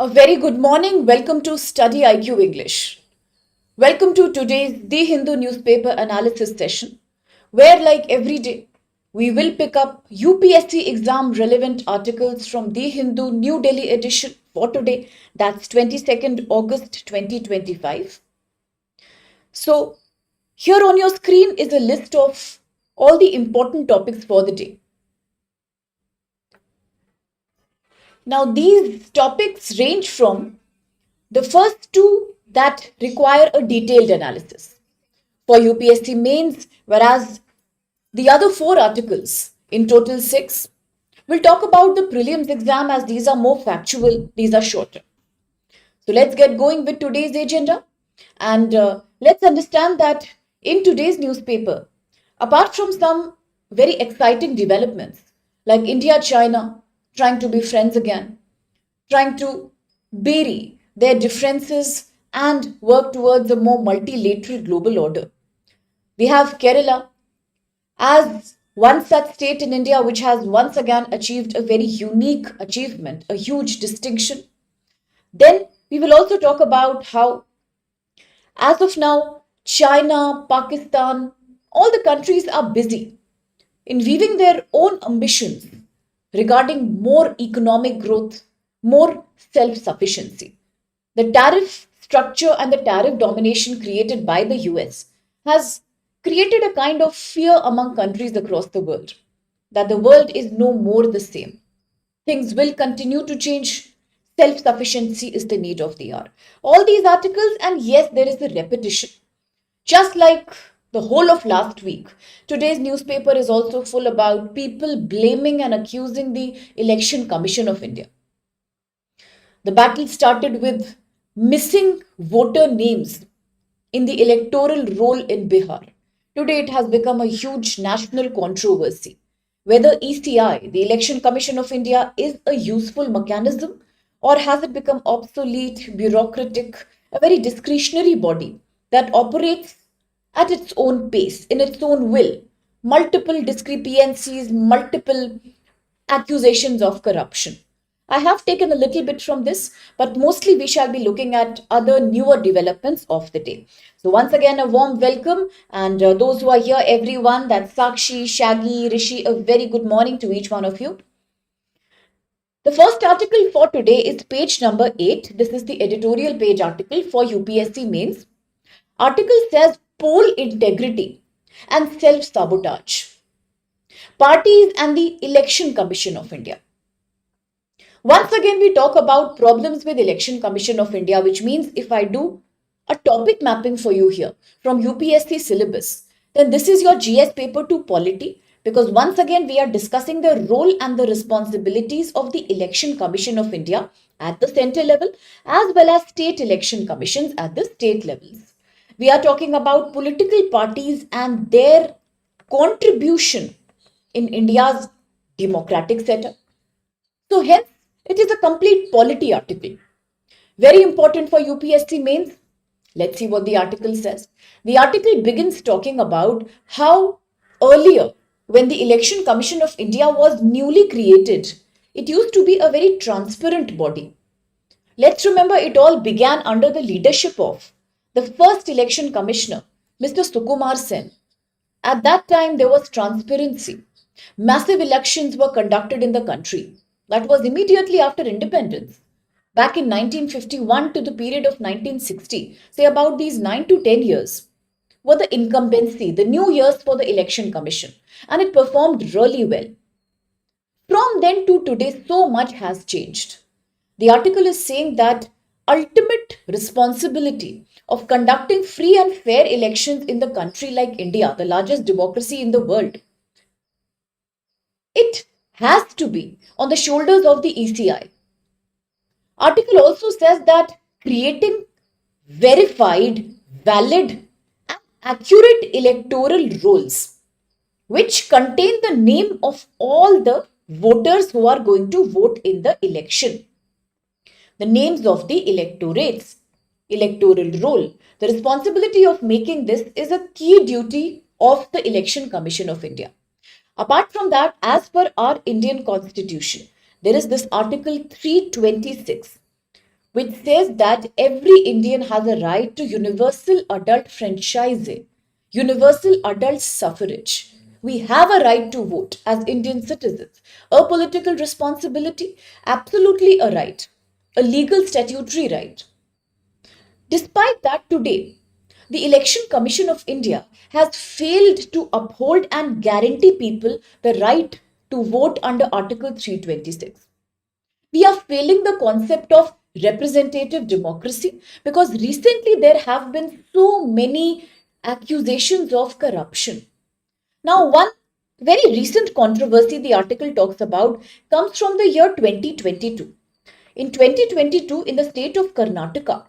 A very good morning. Welcome to StudyIQ English. Welcome to today's The Hindu newspaper analysis session, where, like every day, we will pick up UPSC exam relevant articles from The Hindu New Delhi edition for today. That's 22nd August 2025. So, here on your screen is a list of all the important topics for the day. Now, these topics range from the first two that require a detailed analysis for UPSC mains, whereas the other four articles, in total six, will talk about the prelims exam as these are more factual, these are shorter. So let's get going with today's agenda and let's understand that in today's newspaper, apart from some very exciting developments like India China trying to be friends again, trying to bury their differences and work towards a more multilateral global order. We have Kerala as one such state in India which has once again achieved a very unique achievement, a huge distinction. Then we will also talk about how, as of now, China, Pakistan, all the countries are busy in weaving their own ambitions regarding more economic growth, more self sufficiency. The tariff structure and the tariff domination created by the US has created a kind of fear among countries across the world that the world is no more the same. Things will continue to change. Self sufficiency is the need of the hour. All these articles, and yes, there is a repetition. Just like the whole of last week, today's newspaper is also full about people blaming and accusing the Election Commission of India. The battle started with missing voter names in the electoral roll in Bihar. Today, it has become a huge national controversy whether ECI, the Election Commission of India, is a useful mechanism or has it become obsolete, bureaucratic, a very discretionary body that operates at its own pace, in its own will. Multiple discrepancies, multiple accusations of corruption. I have taken a little bit from this, but mostly we shall be looking at other newer developments of the day. So once again, a warm welcome, and those who are here, everyone, that's Sakshi, Shaggy, Rishi, a very good morning to each one of you. The first article for today is page number 8. This is the editorial page article for UPSC mains. Article says poll integrity and self-sabotage. Parties and the Election Commission of India. Once again, we talk about problems with Election Commission of India, which means if I do a topic mapping for you here from UPSC syllabus, then this is your GS paper 2 polity, because once again, we are discussing the role and the responsibilities of the Election Commission of India at the center level, as well as state election commissions at the state levels. We are talking about political parties and their contribution in India's democratic setup. So hence, it is a complete polity article. Very important for UPSC mains. Let's see what the article says. The article begins talking about how earlier, when the Election Commission of India was newly created, it used to be a very transparent body. Let's remember it all began under the leadership of the first election commissioner, Mr. Sukumar Sen. At that time, there was transparency. Massive elections were conducted in the country. That was immediately after independence. Back in 1951 to the period of 1960, say about these 9 to 10 years, were the incumbency, the new years for the Election Commission. And it performed really well. From then to today, so much has changed. The article is saying that ultimate responsibility of conducting free and fair elections in the country like India, the largest democracy in the world, it has to be on the shoulders of the ECI. Article also says that creating verified, valid and accurate electoral rolls which contain the name of all the voters who are going to vote in the election. The names of the electorates, electoral roll. The responsibility of making this is a key duty of the Election Commission of India. Apart from that, as per our Indian Constitution, there is this Article 326, which says that every Indian has a right to universal adult franchise, universal adult suffrage. We have a right to vote as Indian citizens. A political responsibility? Absolutely a right. A legal statutory right. Despite that, today, the Election Commission of India has failed to uphold and guarantee people the right to vote under Article 326. We are failing the concept of representative democracy because recently there have been so many accusations of corruption. Now, one very recent controversy the article talks about comes from the year 2022. In 2022, in the state of Karnataka,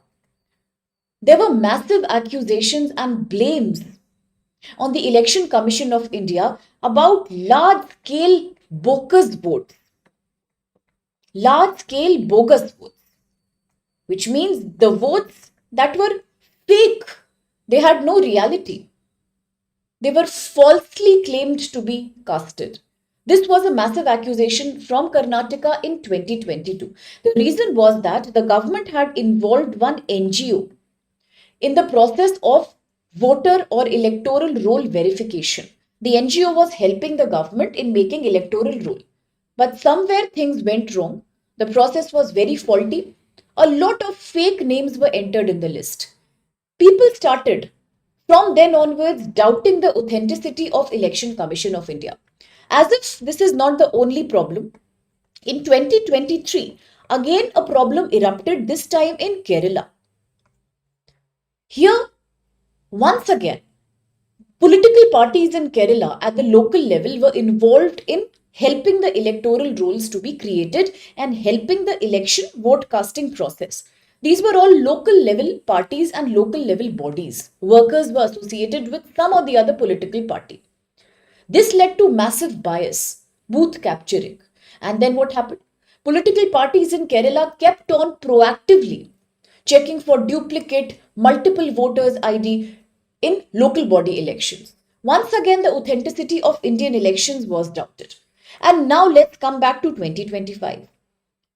there were massive accusations and blames on the Election Commission of India about large scale bogus votes. Large scale bogus votes, which means the votes that were fake, they had no reality. They were falsely claimed to be casted. This was a massive accusation from Karnataka in 2022. The reason was that the government had involved one NGO in the process of voter or electoral roll verification. The NGO was helping the government in making electoral roll. But somewhere things went wrong. The process was very faulty. A lot of fake names were entered in the list. People started from then onwards doubting the authenticity of Election Commission of India. As if this is not the only problem, in 2023, again a problem erupted, this time in Kerala. Here, once again, political parties in Kerala at the local level were involved in helping the electoral rolls to be created and helping the election vote casting process. These were all local level parties and local level bodies. Workers were associated with some or the other political party. This led to massive bias, booth capturing. And then what happened? Political parties in Kerala kept on proactively checking for duplicate multiple voters' ID in local body elections. Once again, the authenticity of Indian elections was doubted. And now let's come back to 2025.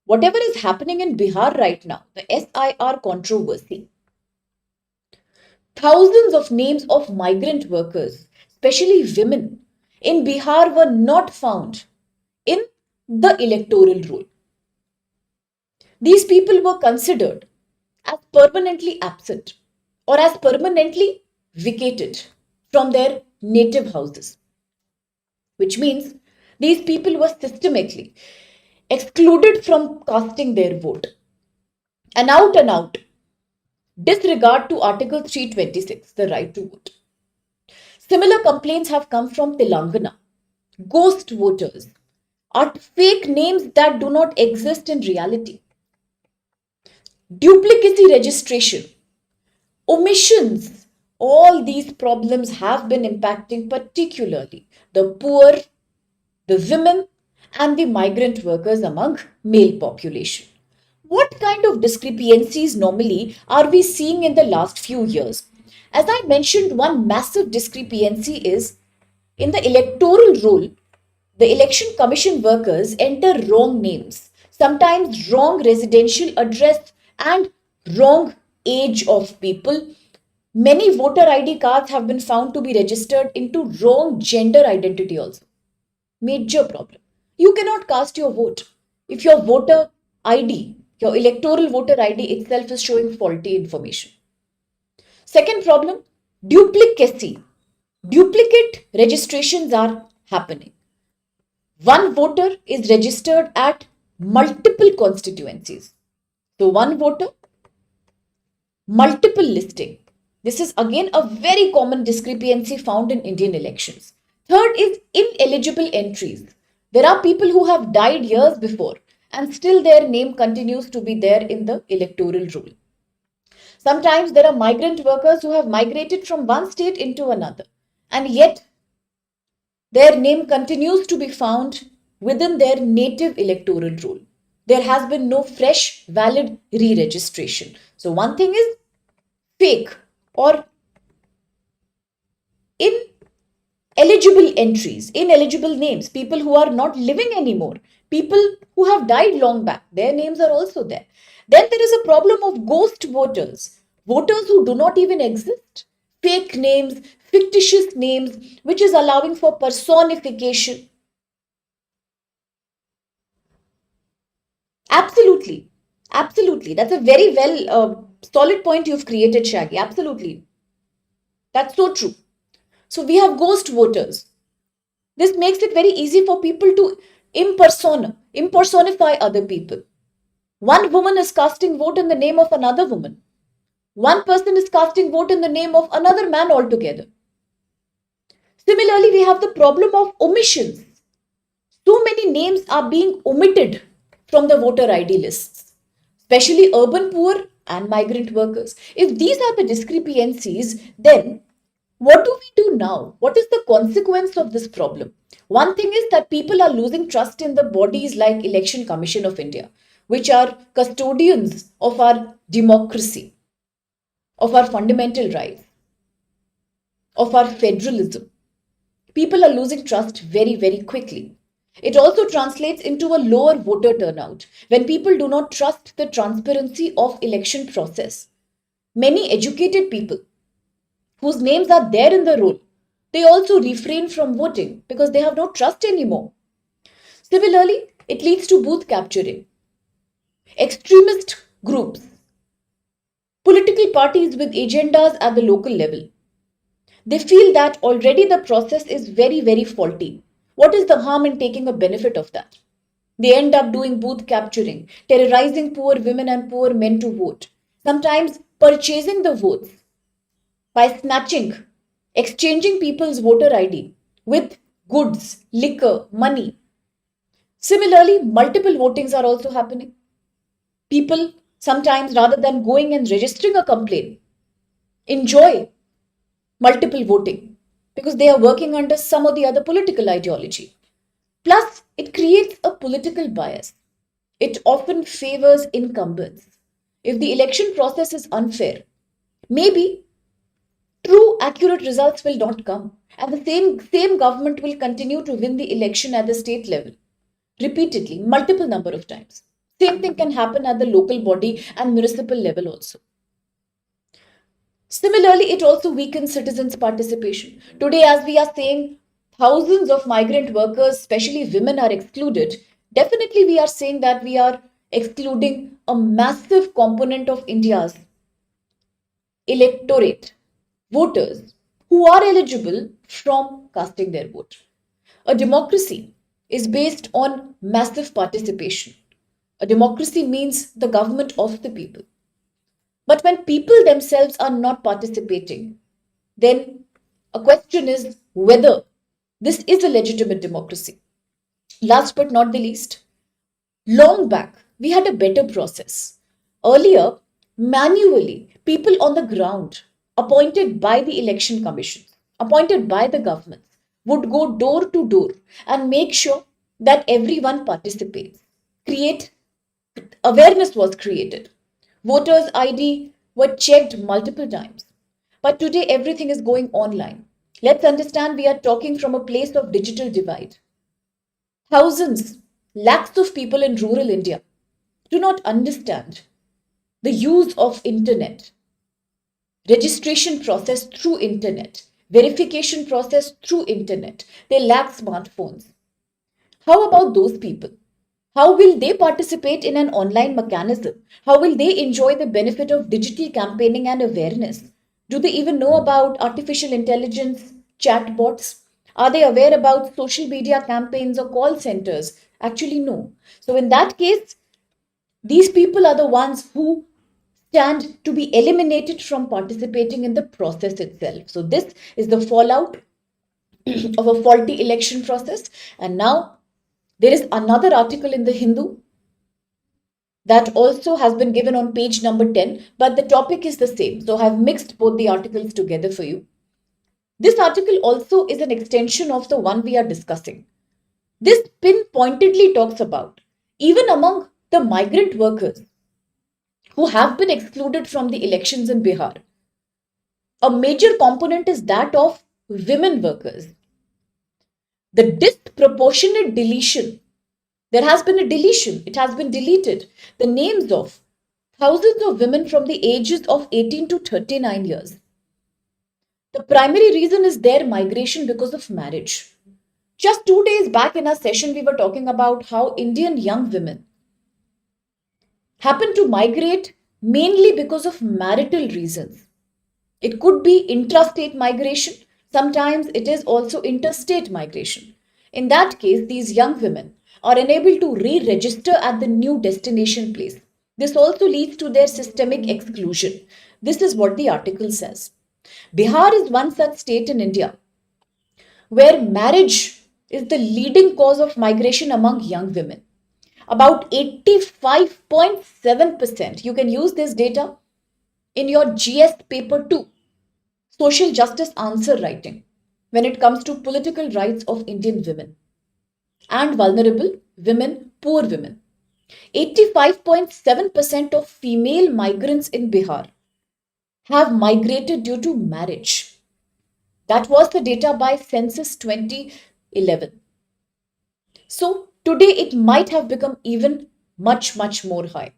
Whatever is happening in Bihar right now, the SIR controversy, thousands of names of migrant workers, especially women, in Bihar were not found in the electoral roll. These people were considered as permanently absent or as permanently vacated from their native houses, which means these people were systematically excluded from casting their vote. And out disregard to Article 326, the right to vote. Similar complaints have come from Telangana. Ghost voters are fake names that do not exist in reality. Duplicacy registration, omissions, all these problems have been impacting particularly the poor, the women, and the migrant workers among male population. What kind of discrepancies normally are we seeing in the last few years? As I mentioned, one massive discrepancy is in the electoral roll. The election commission workers enter wrong names, sometimes wrong residential address and wrong age of people. Many voter ID cards have been found to be registered into wrong gender identity also. Major problem. You cannot cast your vote if your voter ID, your electoral voter ID itself is showing faulty information. Second problem, duplicacy. Duplicate registrations are happening. One voter is registered at multiple constituencies. So one voter, multiple listing. This is again a very common discrepancy found in Indian elections. Third is ineligible entries. There are people who have died years before and still their name continues to be there in the electoral roll. Sometimes there are migrant workers who have migrated from one state into another and yet their name continues to be found within their native electoral roll. There has been no fresh, valid re-registration. So one thing is fake or ineligible entries, ineligible names, people who are not living anymore, people who have died long back, their names are also there. Then there is a problem of ghost voters, voters who do not even exist, fake names, fictitious names, which is allowing for personification. Absolutely. Absolutely. That's a very solid point you've created, Shaggy. Absolutely. That's so true. So we have ghost voters. This makes it very easy for people to impersonify other people. One woman is casting vote in the name of another woman. One person is casting vote in the name of another man altogether. Similarly, we have the problem of omissions. So many names are being omitted from the voter ID lists, especially urban poor and migrant workers. If these are the discrepancies, then what do we do now? What is the consequence of this problem? One thing is that people are losing trust in the bodies like Election Commission of India, which are custodians of our democracy, of our fundamental rights, of our federalism. People are losing trust very, very quickly. It also translates into a lower voter turnout when people do not trust the transparency of election process. Many educated people whose names are there in the roll, they also refrain from voting because they have no trust anymore. Similarly, it leads to booth capturing. Extremist groups, political parties with agendas at the local level, they feel that already the process is very, very faulty. What is the harm in taking a benefit of that? They end up doing booth capturing, terrorizing poor women and poor men to vote, sometimes purchasing the votes by snatching, exchanging people's voter ID with goods, liquor, money. Similarly, multiple votings are also happening. People sometimes, rather than going and registering a complaint, enjoy multiple voting because they are working under some or the other political ideology. Plus, it creates a political bias. It often favors incumbents. If the election process is unfair, maybe true accurate results will not come, and the same government will continue to win the election at the state level repeatedly, multiple number of times. Same thing can happen at the local body and municipal level also. Similarly, it also weakens citizens' participation. Today, as we are saying, thousands of migrant workers, especially women, are excluded. Definitely, we are saying that we are excluding a massive component of India's electorate, voters, who are eligible from casting their vote. A democracy is based on massive participation. A democracy means the government of the people. But when people themselves are not participating, then a question is whether this is a legitimate democracy. Last but not the least, long back, we had a better process. Earlier, manually, people on the ground, appointed by the election commission, appointed by the government, would go door to door and make sure that everyone participates. Create awareness was created. Voters' ID were checked multiple times. But today, everything is going online. Let's understand we are talking from a place of digital divide. Thousands, lakhs of people in rural India do not understand the use of internet, registration process through internet, verification process through internet. They lack smartphones. How about those people? How will they participate in an online mechanism? How will they enjoy the benefit of digital campaigning and awareness? Do they even know about artificial intelligence chatbots? Are they aware about social media campaigns or call centers? Actually, no. So, in that case, these people are the ones who stand to be eliminated from participating in the process itself. So, this is the fallout of a faulty election process. And now there is another article in the Hindu that also has been given on page number 10, but the topic is the same. So I've mixed both the articles together for you. This article also is an extension of the one we are discussing. This pin pointedly talks about even among the migrant workers who have been excluded from the elections in Bihar, a major component is that of women workers. The disproportionate deletion, there has been a deletion, it has been deleted. The names of thousands of women from the ages of 18 to 39 years. The primary reason is their migration because of marriage. Just 2 days back in our session, we were talking about how Indian young women happen to migrate mainly because of marital reasons. It could be intrastate migration, sometimes it is also interstate migration. In that case, these young women are unable to re register at the new destination place. This also leads to their systemic exclusion. This is what the article says. Bihar is one such state in India where marriage is the leading cause of migration among young women. About 85.7%. You can use this data in your GS paper 2, social justice answer writing, when it comes to political rights of Indian women and vulnerable women, poor women. 85.7% of female migrants in Bihar have migrated due to marriage. That was the data by Census 2011. So today it might have become even much more high.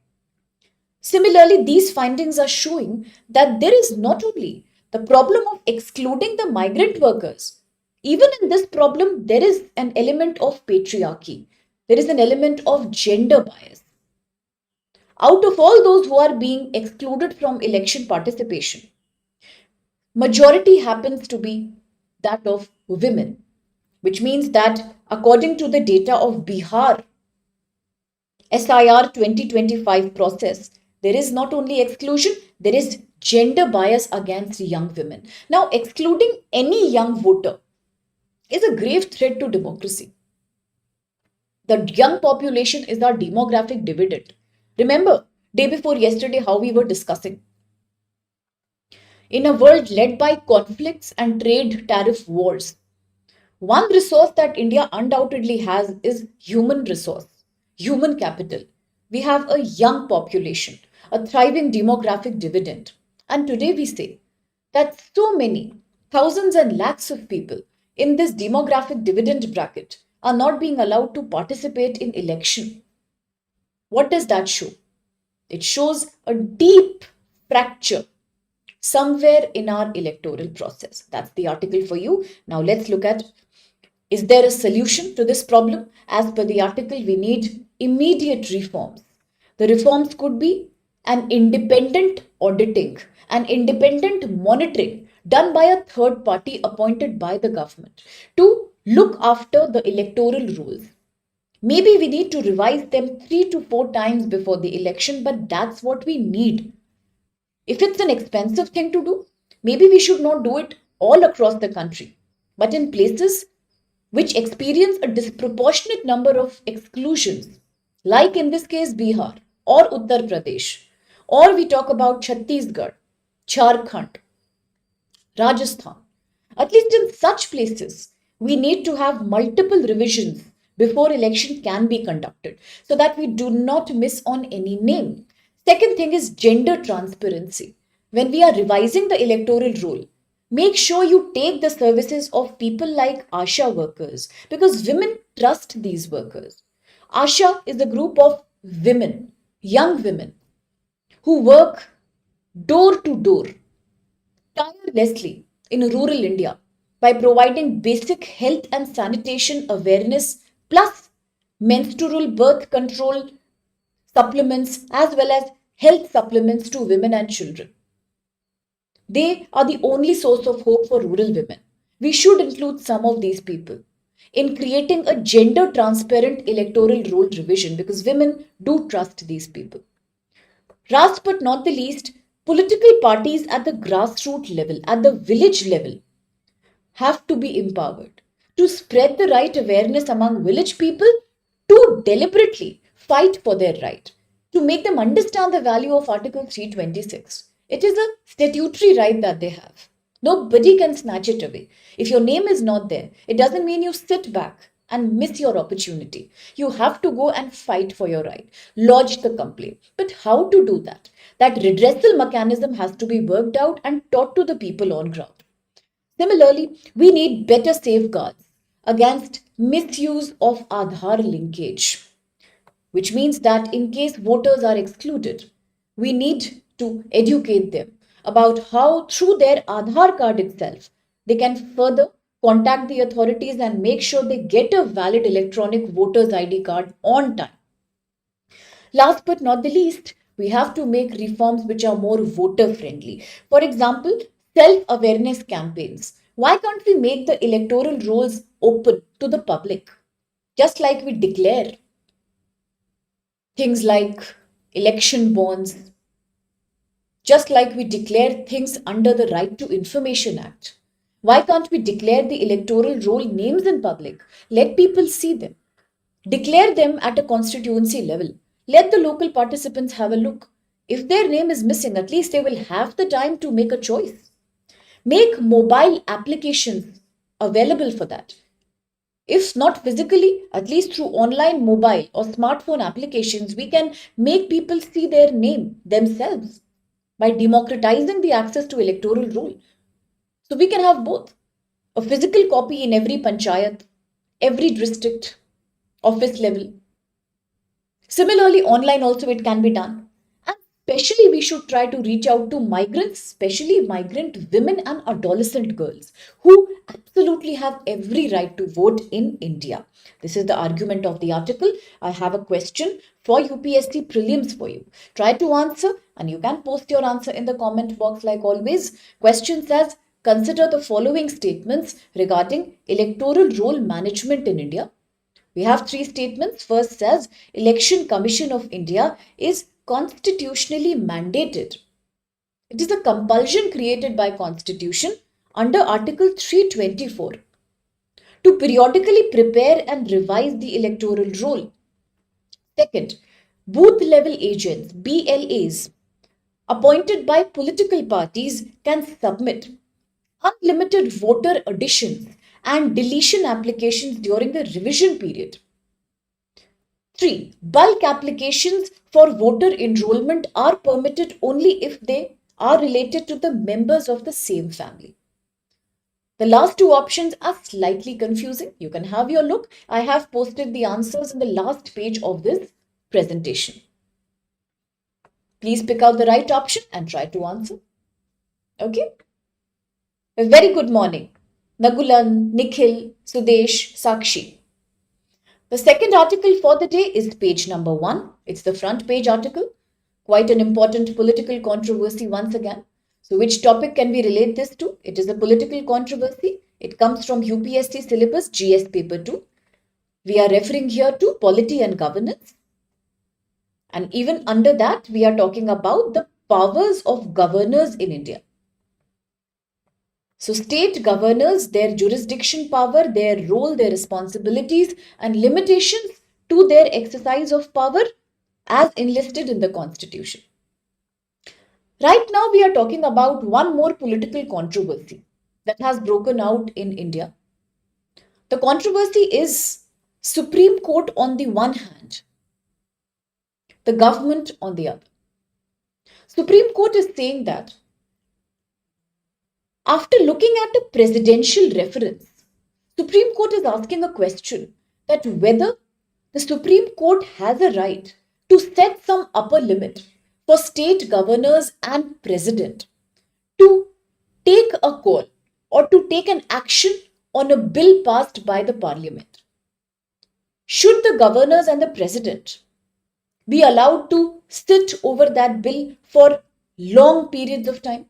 Similarly, these findings are showing that there is not only the problem of excluding the migrant workers, even in this problem, there is an element of patriarchy. There is an element of gender bias. Out of all those who are being excluded from election participation, majority happens to be that of women, which means that according to the data of Bihar SIR 2025 process, there is not only exclusion, there is gender bias against young women. Now, excluding any young voter is a grave threat to democracy. The young population is our demographic dividend. Remember, day before yesterday, how we were discussing. In a world led by conflicts and trade tariff wars, one resource that India undoubtedly has is human resource, human capital. We have a young population, a thriving demographic dividend. And today we say that so many thousands and lakhs of people in this demographic dividend bracket are not being allowed to participate in election. What does that show? It shows a deep fracture somewhere in our electoral process. That's the article for you. Now let's look at, is there a solution to this problem? As per the article, we need immediate reforms. The reforms could be an independent auditing, an independent monitoring done by a third party appointed by the government to look after the electoral rules. Maybe we need to revise them 3 to 4 times before the election, but that's what we need. If it's an expensive thing to do, maybe we should not do it all across the country, but in places which experience a disproportionate number of exclusions, like in this case Bihar or Uttar Pradesh, or we talk about Chhattisgarh, Jharkhand, Rajasthan. At least in such places, we need to have multiple revisions before election can be conducted so that we do not miss on any name. Second thing is gender transparency. When we are revising the electoral roll, make sure you take the services of people like ASHA workers because women trust these workers. ASHA is a group of women, young women, who work door to door tirelessly in rural India by providing basic health and sanitation awareness plus menstrual birth control supplements as well as health supplements to women and children. They are the only source of hope for rural women. We should include some of these people in creating a gender transparent electoral roll revision because women do trust these people. Last but not the least, political parties at the grassroots level, at the village level, have to be empowered to spread the right awareness among village people to deliberately fight for their right, to make them understand the value of Article 326. It is a statutory right that they have. Nobody can snatch it away. If your name is not there, it doesn't mean you sit back and miss your opportunity. You have to go and fight for your right, lodge the complaint. But how to do that? That redressal mechanism has to be worked out and taught to the people on ground. Similarly, we need better safeguards against misuse of Aadhaar linkage, which means that in case voters are excluded, We need to educate them about how, through their Aadhaar card itself, they can further contact the authorities and make sure they get a valid electronic voters ID card on time. Last but not the least, we have to make reforms which are more voter friendly. For example, self awareness campaigns. Why can't we make the electoral rolls open to the public? Just like we declare things like election bonds, just like we declare things under the Right to Information Act. Why can't we declare the electoral roll names in public? Let people see them. Declare them at a constituency level. Let the local participants have a look. If their name is missing, at least they will have the time to make a choice. Make mobile applications available for that. If not physically, at least through online, mobile, or smartphone applications, we can make people see their name themselves by democratizing the access to electoral roll. So we can have both a physical copy in every panchayat, every district, office level. Similarly, online also it can be done. And especially we should try to reach out to migrants, especially migrant women and adolescent girls who absolutely have every right to vote in India. This is the argument of the article. I have a question for UPSC prelims for you. Try to answer and you can post your answer in the comment box like always. Question says, consider the following statements regarding electoral roll management in India. We have three statements. First says, Election Commission of India is constitutionally mandated. It is a compulsion created by Constitution under Article 324 to periodically prepare and revise the electoral roll. Second, booth level agents, BLAs, appointed by political parties can submit unlimited voter additions and deletion applications during the revision period. 3. Bulk applications for voter enrollment are permitted only if they are related to the members of the same family. The last two options are slightly confusing. You can have your look. I have posted the answers in the last page of this presentation. Please pick out the right option and try to answer. Okay? A very good morning. Nagulan, Nikhil, Sudesh, Sakshi. The second article for the day is page number 1. It's the front page article. Quite an important political controversy once again. So which topic can we relate this to? It is a political controversy. It comes from UPSC syllabus GS paper 2. We are referring here to polity and governance. And even under that, we are talking about the powers of governors in India. So state governors, their jurisdiction power, their role, their responsibilities and limitations to their exercise of power as enlisted in the constitution. Right now we are talking about one more political controversy that has broken out in India. The controversy is Supreme Court on the one hand, the government on the other. Supreme Court is saying that after looking at a presidential reference, Supreme Court is asking a question that whether the Supreme Court has a right to set some upper limit for state governors and president to take a call or to take an action on a bill passed by the parliament. Should the governors and the president be allowed to sit over that bill for long periods of time?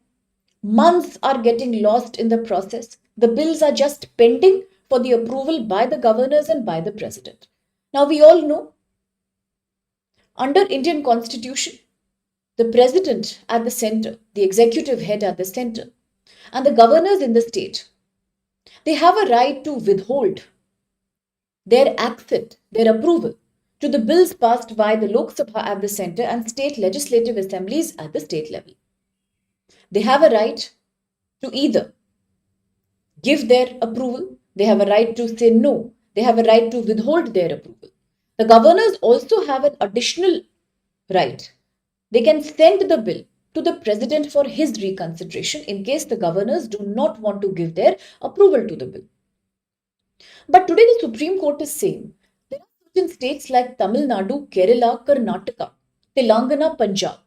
Months are getting lost in the process. The bills are just pending for the approval by the governors and by the president. Now we all know under Indian Constitution, the president at the center, the executive head at the center, and the governors in the state, they have a right to withhold their accent, their approval to the bills passed by the Lok Sabha at the center and state legislative assemblies at the state level. They have a right to either give their approval, they have a right to say no, they have a right to withhold their approval. The governors also have an additional right. They can send the bill to the president for his reconsideration in case the governors do not want to give their approval to the bill. But today the Supreme Court is saying there are certain states like Tamil Nadu, Kerala, Karnataka, Telangana, Punjab,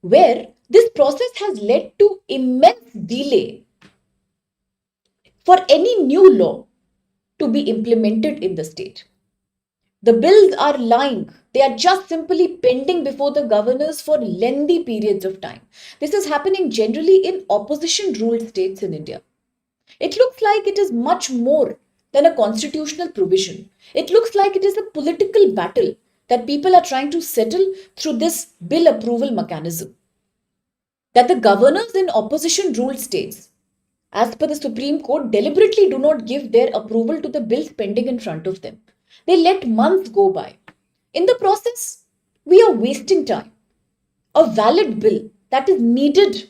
where this process has led to immense delay for any new law to be implemented in the state. The bills are lying. They are just simply pending before the governors for lengthy periods of time. This is happening generally in opposition ruled states in India. It looks like it is much more than a constitutional provision. It looks like it is a political battle that people are trying to settle through this bill approval mechanism. That the governors in opposition ruled states, as per the Supreme Court, deliberately do not give their approval to the bills pending in front of them. They let months go by. In the process, we are wasting time. A valid bill that is needed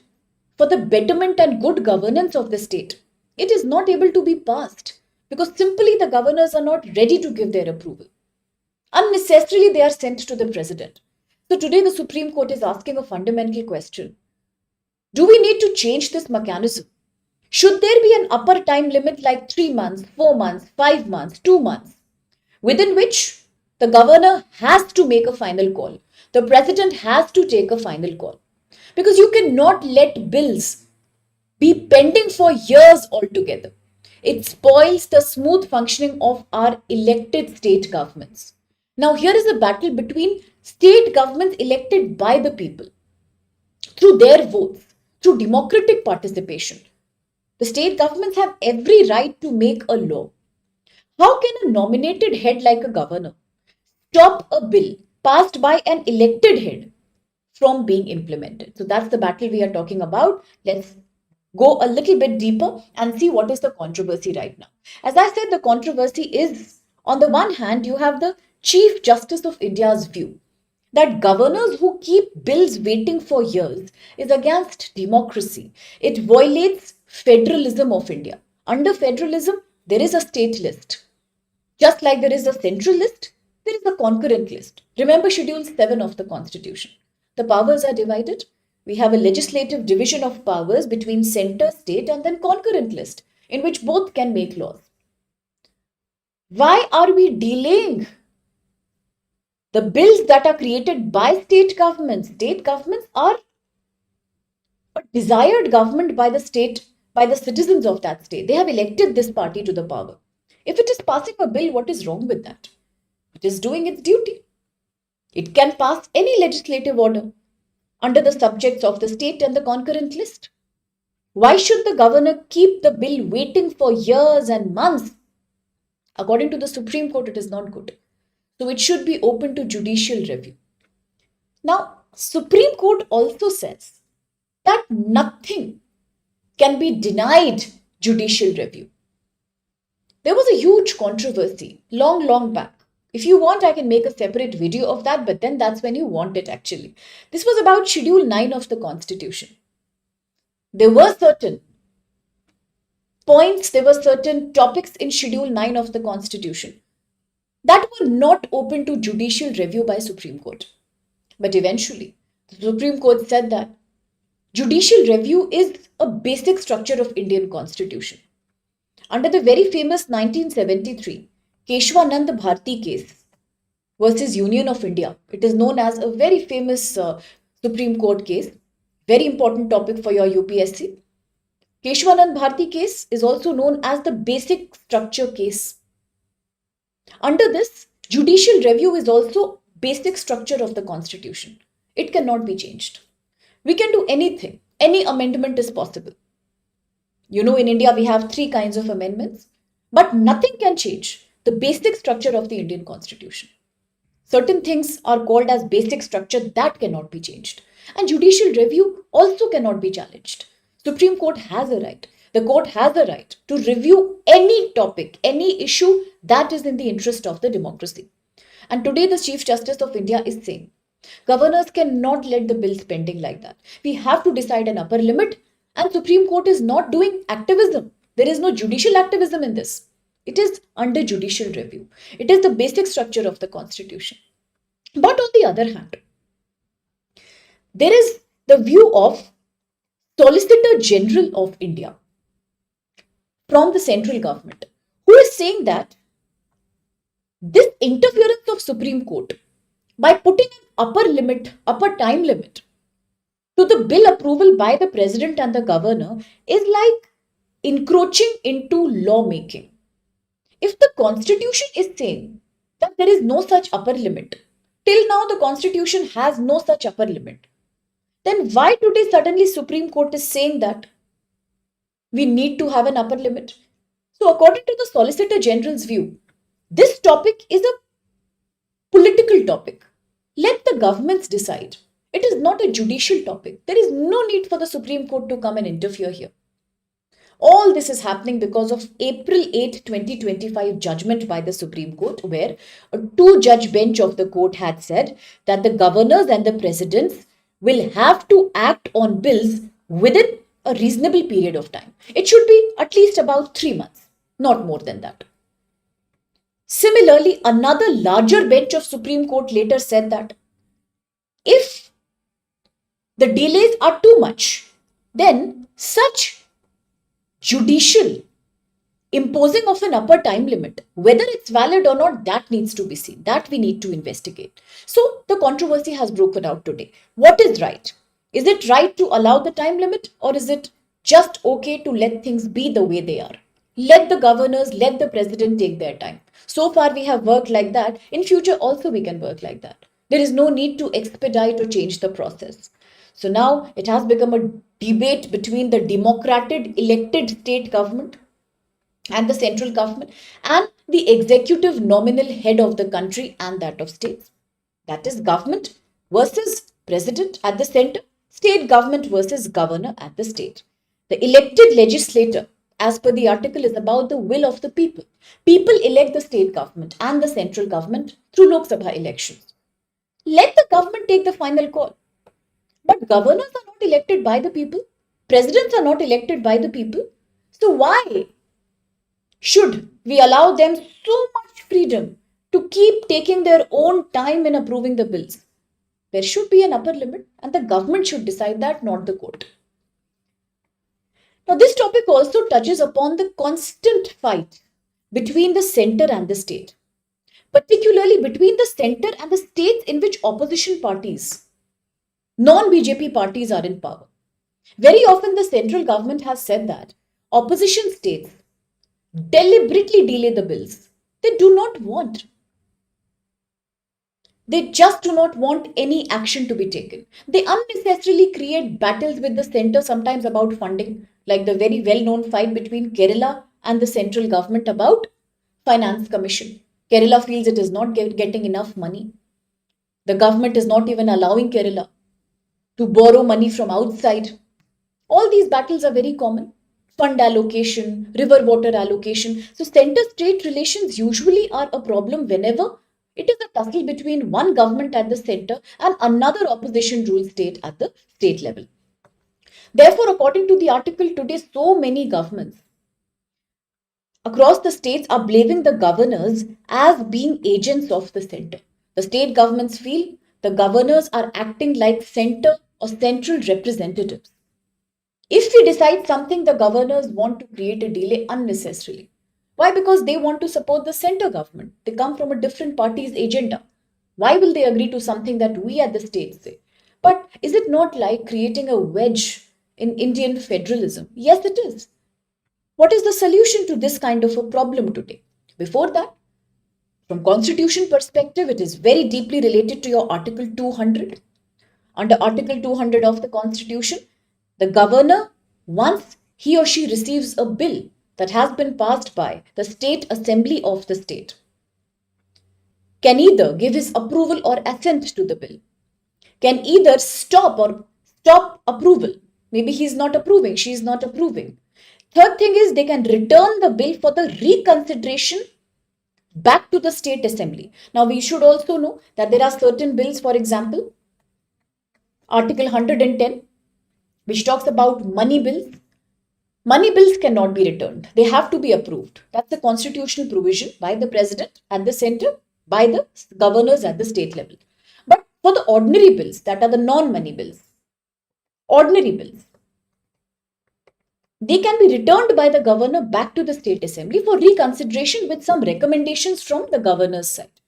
for the betterment and good governance of the state, it is not able to be passed because simply the governors are not ready to give their approval. Unnecessarily, they are sent to the president. So today, the Supreme Court is asking a fundamental question. Do we need to change this mechanism? Should there be an upper time limit like 3 months, 4 months, 5 months, 2 months, within which the governor has to make a final call? The president has to take a final call. Because you cannot let bills be pending for years altogether. It spoils the smooth functioning of our elected state governments. Now, here is a battle between state governments elected by the people through their votes, through democratic participation. The state governments have every right to make a law. How can a nominated head like a governor stop a bill passed by an elected head from being implemented? So that's the battle we are talking about. Let's go a little bit deeper and see what is the controversy right now. As I said, the controversy is, on the one hand, you have the Chief Justice of India's view that governors who keep bills waiting for years is against democracy. It violates federalism of India. Under federalism, there is a state list. Just like there is a central list, there is a concurrent list. Remember Schedule 7 of the Constitution. The powers are divided. We have a legislative division of powers between center, state, and then concurrent list, in which both can make laws. Why are we delaying the bills that are created by state governments? State governments are a desired government by the state, by the citizens of that state. They have elected this party to the power. If it is passing a bill, what is wrong with that? It is doing its duty. It can pass any legislative order under the subjects of the state and the concurrent list. Why should the governor keep the bill waiting for years and months? According to the Supreme Court, it is not good. So it should be open to judicial review. Now, Supreme Court also says that nothing can be denied judicial review. There was a huge controversy long back. If you want, I can make a separate video of that, but then that's when you want it actually. This was about Schedule 9 of the Constitution. There were certain points, there were certain topics in Schedule 9 of the Constitution that were not open to judicial review by Supreme Court. But eventually, the Supreme Court said that judicial review is a basic structure of Indian Constitution. Under the very famous 1973 Keshwanand Bharti case versus Union of India, it is known as a very famous Supreme Court case, very important topic for your UPSC. Keshwanand Bharti case is also known as the basic structure case. Under this, judicial review is also basic structure of the Constitution. It cannot be changed. We can do anything. Any amendment is possible. You know, in India, we have 3 kinds of amendments, but nothing can change the basic structure of the Indian Constitution. Certain things are called as basic structure that cannot be changed. And judicial review also cannot be challenged. Supreme Court has a right. The court has a right to review any topic, any issue that is in the interest of the democracy. And today the Chief Justice of India is saying, governors cannot let the bills pending like that. We have to decide an upper limit, and Supreme Court is not doing activism. There is no judicial activism in this. It is under judicial review. It is the basic structure of the Constitution. But on the other hand, there is the view of Solicitor General of India from the central government, who is saying that this interference of Supreme Court by putting an upper limit, upper time limit to the bill approval by the president and the governor is like encroaching into lawmaking. If the constitution is saying that there is no such upper limit, till now the constitution has no such upper limit, then why today suddenly Supreme Court is saying that we need to have an upper limit? So according to the Solicitor General's view, this topic is a political topic. Let the governments decide. It is not a judicial topic. There is no need for the Supreme Court to come and interfere here. All this is happening because of April 8, 2025 judgment by the Supreme Court, where a two-judge bench of the court had said that the governors and the presidents will have to act on bills within a reasonable period of time. It should be at least about 3 months, not more than that. Similarly, another larger bench of Supreme Court later said that if the delays are too much, then such judicial imposing of an upper time limit, whether it's valid or not, that needs to be seen. That we need to investigate. So the controversy has broken out today. What is right? Is it right to allow the time limit, or is it just okay to let things be the way they are? Let the governors, let the president take their time. So far we have worked like that. In future also we can work like that. There is no need to expedite or change the process. So now it has become a debate between the democratic elected state government and the central government and the executive nominal head of the country and that of states. That is government versus president at the center, state government versus governor at the state. The elected legislator, as per the article, is about the will of the people. People elect the state government and the central government through Lok Sabha elections. Let the government take the final call. But governors are not elected by the people. Presidents are not elected by the people. So why should we allow them so much freedom to keep taking their own time in approving the bills? There should be an upper limit and the government should decide that, not the court. Now, this topic also touches upon the constant fight between the center and the state, particularly between the center and the states in which opposition parties, non-BJP parties, are in power. Very often the central government has said that opposition states deliberately delay the bills. They do not want. They just do not want any action to be taken. They unnecessarily create battles with the center, sometimes about funding, like the very well-known fight between Kerala and the central government about Finance Commission. Kerala feels it is not getting enough money. The government is not even allowing Kerala to borrow money from outside. All these battles are very common. Fund allocation, river water allocation. So center-state relations usually are a problem whenever it is a tussle between one government at the center and another opposition ruled state at the state level. Therefore, according to the article today, so many governments across the states are blaming the governors as being agents of the center. The state governments feel the governors are acting like center or central representatives. If we decide something, the governors want to create a delay unnecessarily. Why? Because they want to support the center government. They come from a different party's agenda. Why will they agree to something that we at the state say? But is it not like creating a wedge in Indian federalism? Yes, it is. What is the solution to this kind of a problem today? Before that, from constitution perspective, it is very deeply related to your Article 200. Under Article 200 of the Constitution, the governor, once he or she receives a bill that has been passed by the state assembly of the state, can either give his approval or assent to the bill, can either stop approval. Maybe he is not approving, she is not approving. Third thing is they can return the bill for the reconsideration back to the state assembly. Now we should also know that there are certain bills, for example, Article 110, which talks about money bills. Money bills cannot be returned. They have to be approved. That's a constitutional provision by the president at the center, by the governors at the state level. But for the ordinary bills, that are the non-money bills, ordinary bills, they can be returned by the governor back to the state assembly for reconsideration with some recommendations from the governor's side.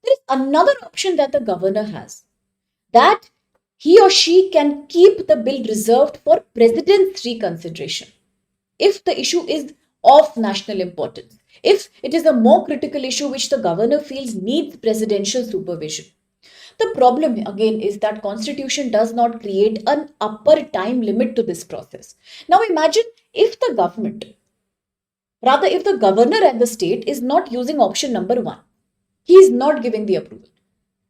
There is another option that the governor has, that he or she can keep the bill reserved for president's reconsideration if the issue is of national importance, if it is a more critical issue which the governor feels needs presidential supervision. The problem again is that constitution does not create an upper time limit to this process. Now imagine if the government, rather if the governor at the state is not using option number 1, he is not giving the approval.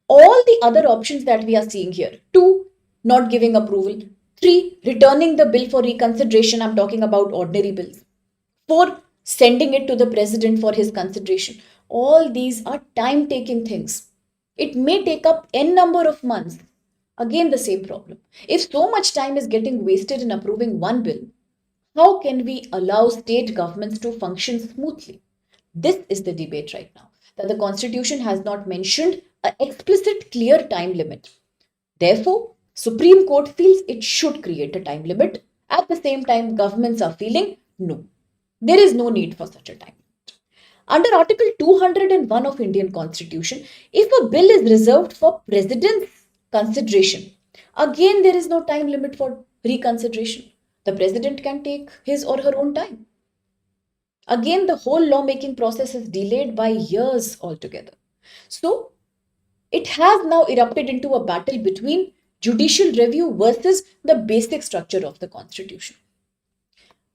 All the other options that we are seeing here, 2, not giving approval, 3, returning the bill for reconsideration, I'm talking about ordinary bills, 4, sending it to the president for his consideration. All these are time taking things. It may take up n number of months. Again, the same problem. If so much time is getting wasted in approving one bill, how can we allow state governments to function smoothly? This is the debate right now, that the constitution has not mentioned an explicit clear time limit. Therefore, Supreme Court feels it should create a time limit. At the same time, governments are feeling no, there is no need for such a time. Under Article 201 of Indian Constitution, if a bill is reserved for President's consideration, again there is no time limit for reconsideration. The President can take his or her own time. Again, the whole lawmaking process is delayed by years altogether. So, it has now erupted into a battle between judicial review versus the basic structure of the Constitution.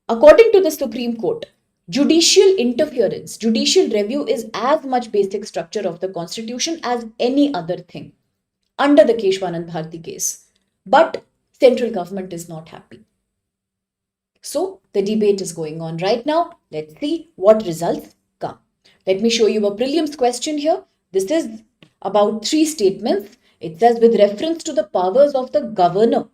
According to the Supreme Court, judicial interference, judicial review is as much basic structure of the Constitution as any other thing under the Keshwanand Bharti case. But central government is not happy. So the debate is going on right now. Let's see what results come. Let me show you a prelims question here. This is about 3 statements. It says, with reference to the powers of the governor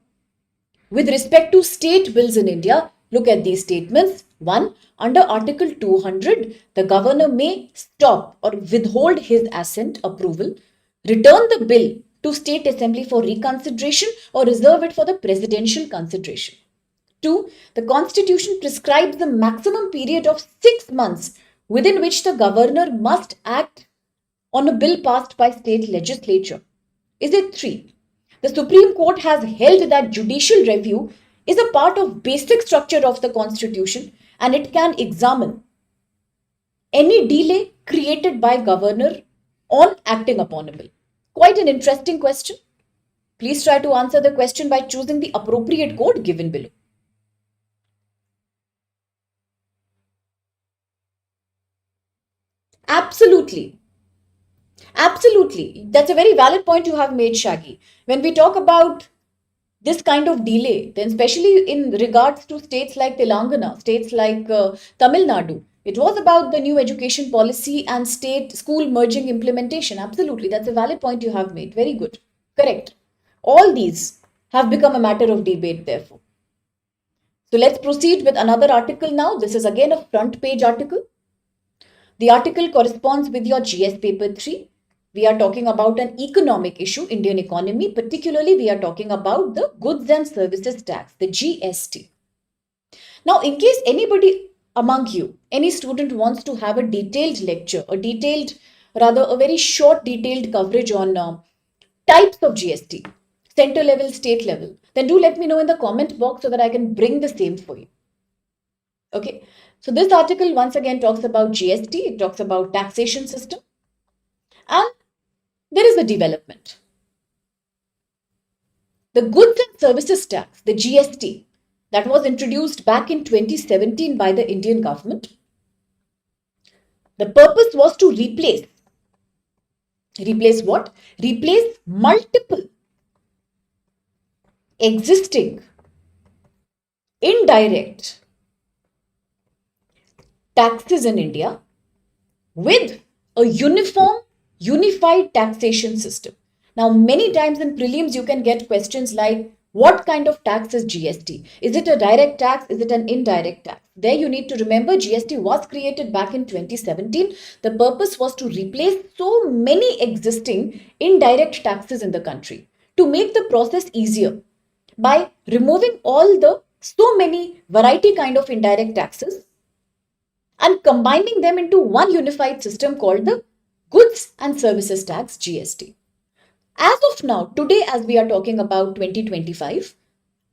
with respect to state bills in India, look at these statements. 1. Under Article 200, the governor may stop or withhold his assent approval, return the bill to State Assembly for reconsideration or reserve it for the presidential consideration. 2. The Constitution prescribes the maximum period of 6 months within which the governor must act on a bill passed by state legislature. Is it 3? The Supreme Court has held that judicial review is a part of basic structure of the Constitution and it can examine any delay created by governor on acting upon a bill. Quite an interesting question. Please try to answer the question by choosing the appropriate code given below. Absolutely. Absolutely. That's a very valid point you have made, Shaggy. When we talk about this kind of delay, then especially in regards to states like Telangana, states like Tamil Nadu, it was about the new education policy and state school merging implementation. Absolutely. That's a valid point you have made. Very good. Correct. All these have become a matter of debate, therefore. So let's proceed with another article now. This is again a front page article. The article corresponds with your GS paper 3. We are talking about an economic issue, Indian economy. Particularly, we are talking about the goods and services tax, the GST. Now, in case anybody among you, any student wants to have a detailed lecture, a very short detailed coverage on types of GST, center level, state level, then do let me know in the comment box so that I can bring the same for you. Okay. So this article once again talks about GST, it talks about taxation system, and there is a development. The goods and services tax, the GST, that was introduced back in 2017 by the Indian government. The purpose was to replace what? Replace multiple existing indirect taxes in India with a unified taxation system. Now, many times in prelims, you can get questions like, what kind of tax is GST? Is it a direct tax? Is it an indirect tax? There you need to remember GST was created back in 2017. The purpose was to replace so many existing indirect taxes in the country to make the process easier by removing all the so many variety kind of indirect taxes and combining them into one unified system called the Goods and Services Tax, GST. As of now, today, as we are talking about 2025,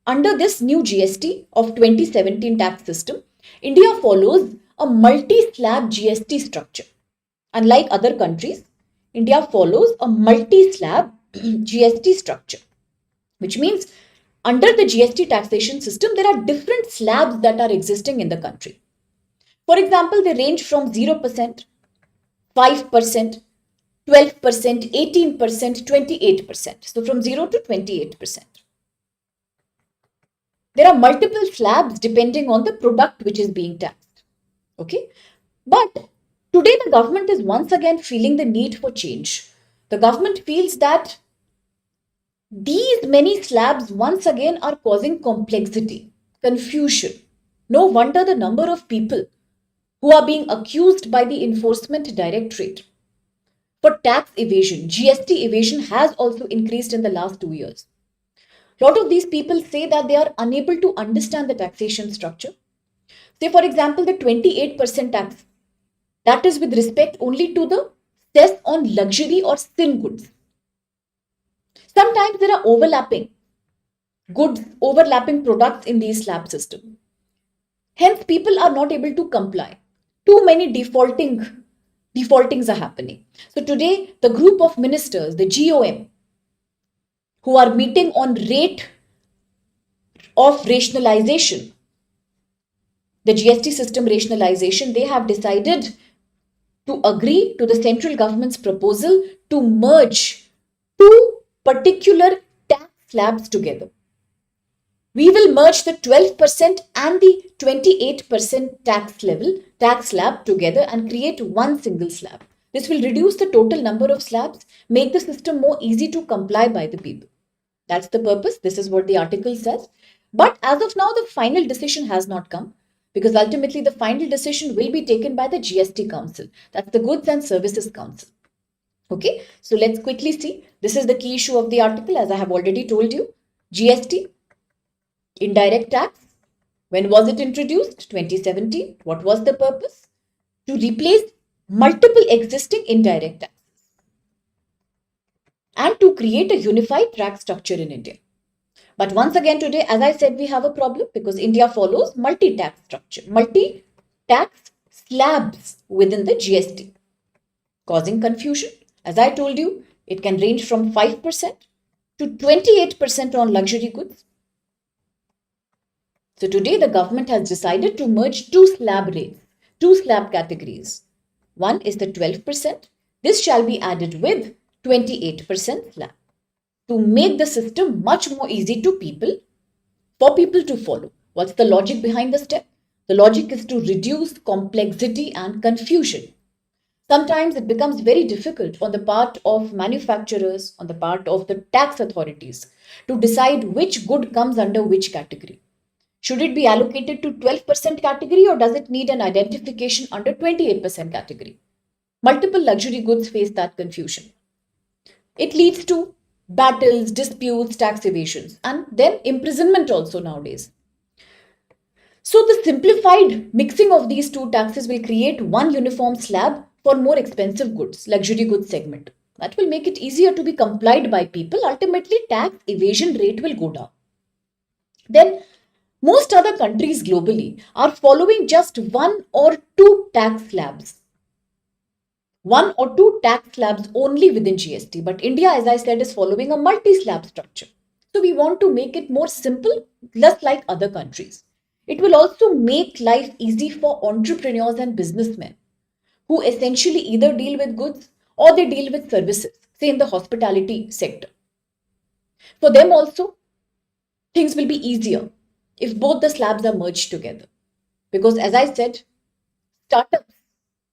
under this new GST of 2017 tax system, India follows a multi-slab GST structure. Unlike other countries, India follows a multi-slab GST structure, which means under the GST taxation system, there are different slabs that are existing in the country. For example, they range from 0%, 5%, 12%, 18%, 28%. So from 0 to 28%. There are multiple slabs depending on the product which is being taxed. Okay. But today the government is once again feeling the need for change. The government feels that these many slabs once again are causing complexity, confusion. No wonder the number of people who are being accused by the Enforcement Directorate for tax evasion, GST evasion has also increased in the last 2 years. A lot of these people say that they are unable to understand the taxation structure. Say, for example, the 28% tax, that is with respect only to the cess on luxury or sin goods. Sometimes there are overlapping goods, overlapping products in these slab system. Hence, people are not able to comply. Too many defaultings are happening. So today, the group of ministers, the GOM, who are meeting on rate of rationalization, the GST system rationalization, they have decided to agree to the central government's proposal to merge two particular tax slabs together. We will merge the 12% and the 28% tax slab together and create one single slab. This will reduce the total number of slabs, make the system more easy to comply by the people. That's the purpose. This is what the article says. But as of now, the final decision has not come, because ultimately the final decision will be taken by the GST Council. That's the Goods and Services Council. Okay, so let's quickly see. This is the key issue of the article, as I have already told you. GST, indirect tax. When was it introduced? 2017. What was the purpose? To replace multiple existing indirect taxes and to create a unified tax structure in India. But once again today, as I said, we have a problem because India follows multi-tax structure, multi-tax slabs within the GST, causing confusion. As I told you, it can range from 5% to 28% on luxury goods. So today the government has decided to merge two slab rates, two slab categories. One is the 12%. This shall be added with 28% slab to make the system much more easy to people, for people to follow. What's the logic behind the step? The logic is to reduce complexity and confusion. Sometimes it becomes very difficult on the part of manufacturers, on the part of the tax authorities, to decide which good comes under which category. Should it be allocated to 12% category, or does it need an identification under 28% category? Multiple luxury goods face that confusion. It leads to battles, disputes, tax evasions, and then imprisonment also nowadays. So the simplified mixing of these two taxes will create one uniform slab for more expensive goods, luxury goods segment. That will make it easier to be complied by people. Ultimately, tax evasion rate will go down. Then most other countries globally are following just one or two tax slabs. One or two tax slabs only within GST. But India, as I said, is following a multi-slab structure. So we want to make it more simple, just like other countries. It will also make life easy for entrepreneurs and businessmen who essentially either deal with goods or they deal with services, say in the hospitality sector. For them also, things will be easier if both the slabs are merged together. Because as I said,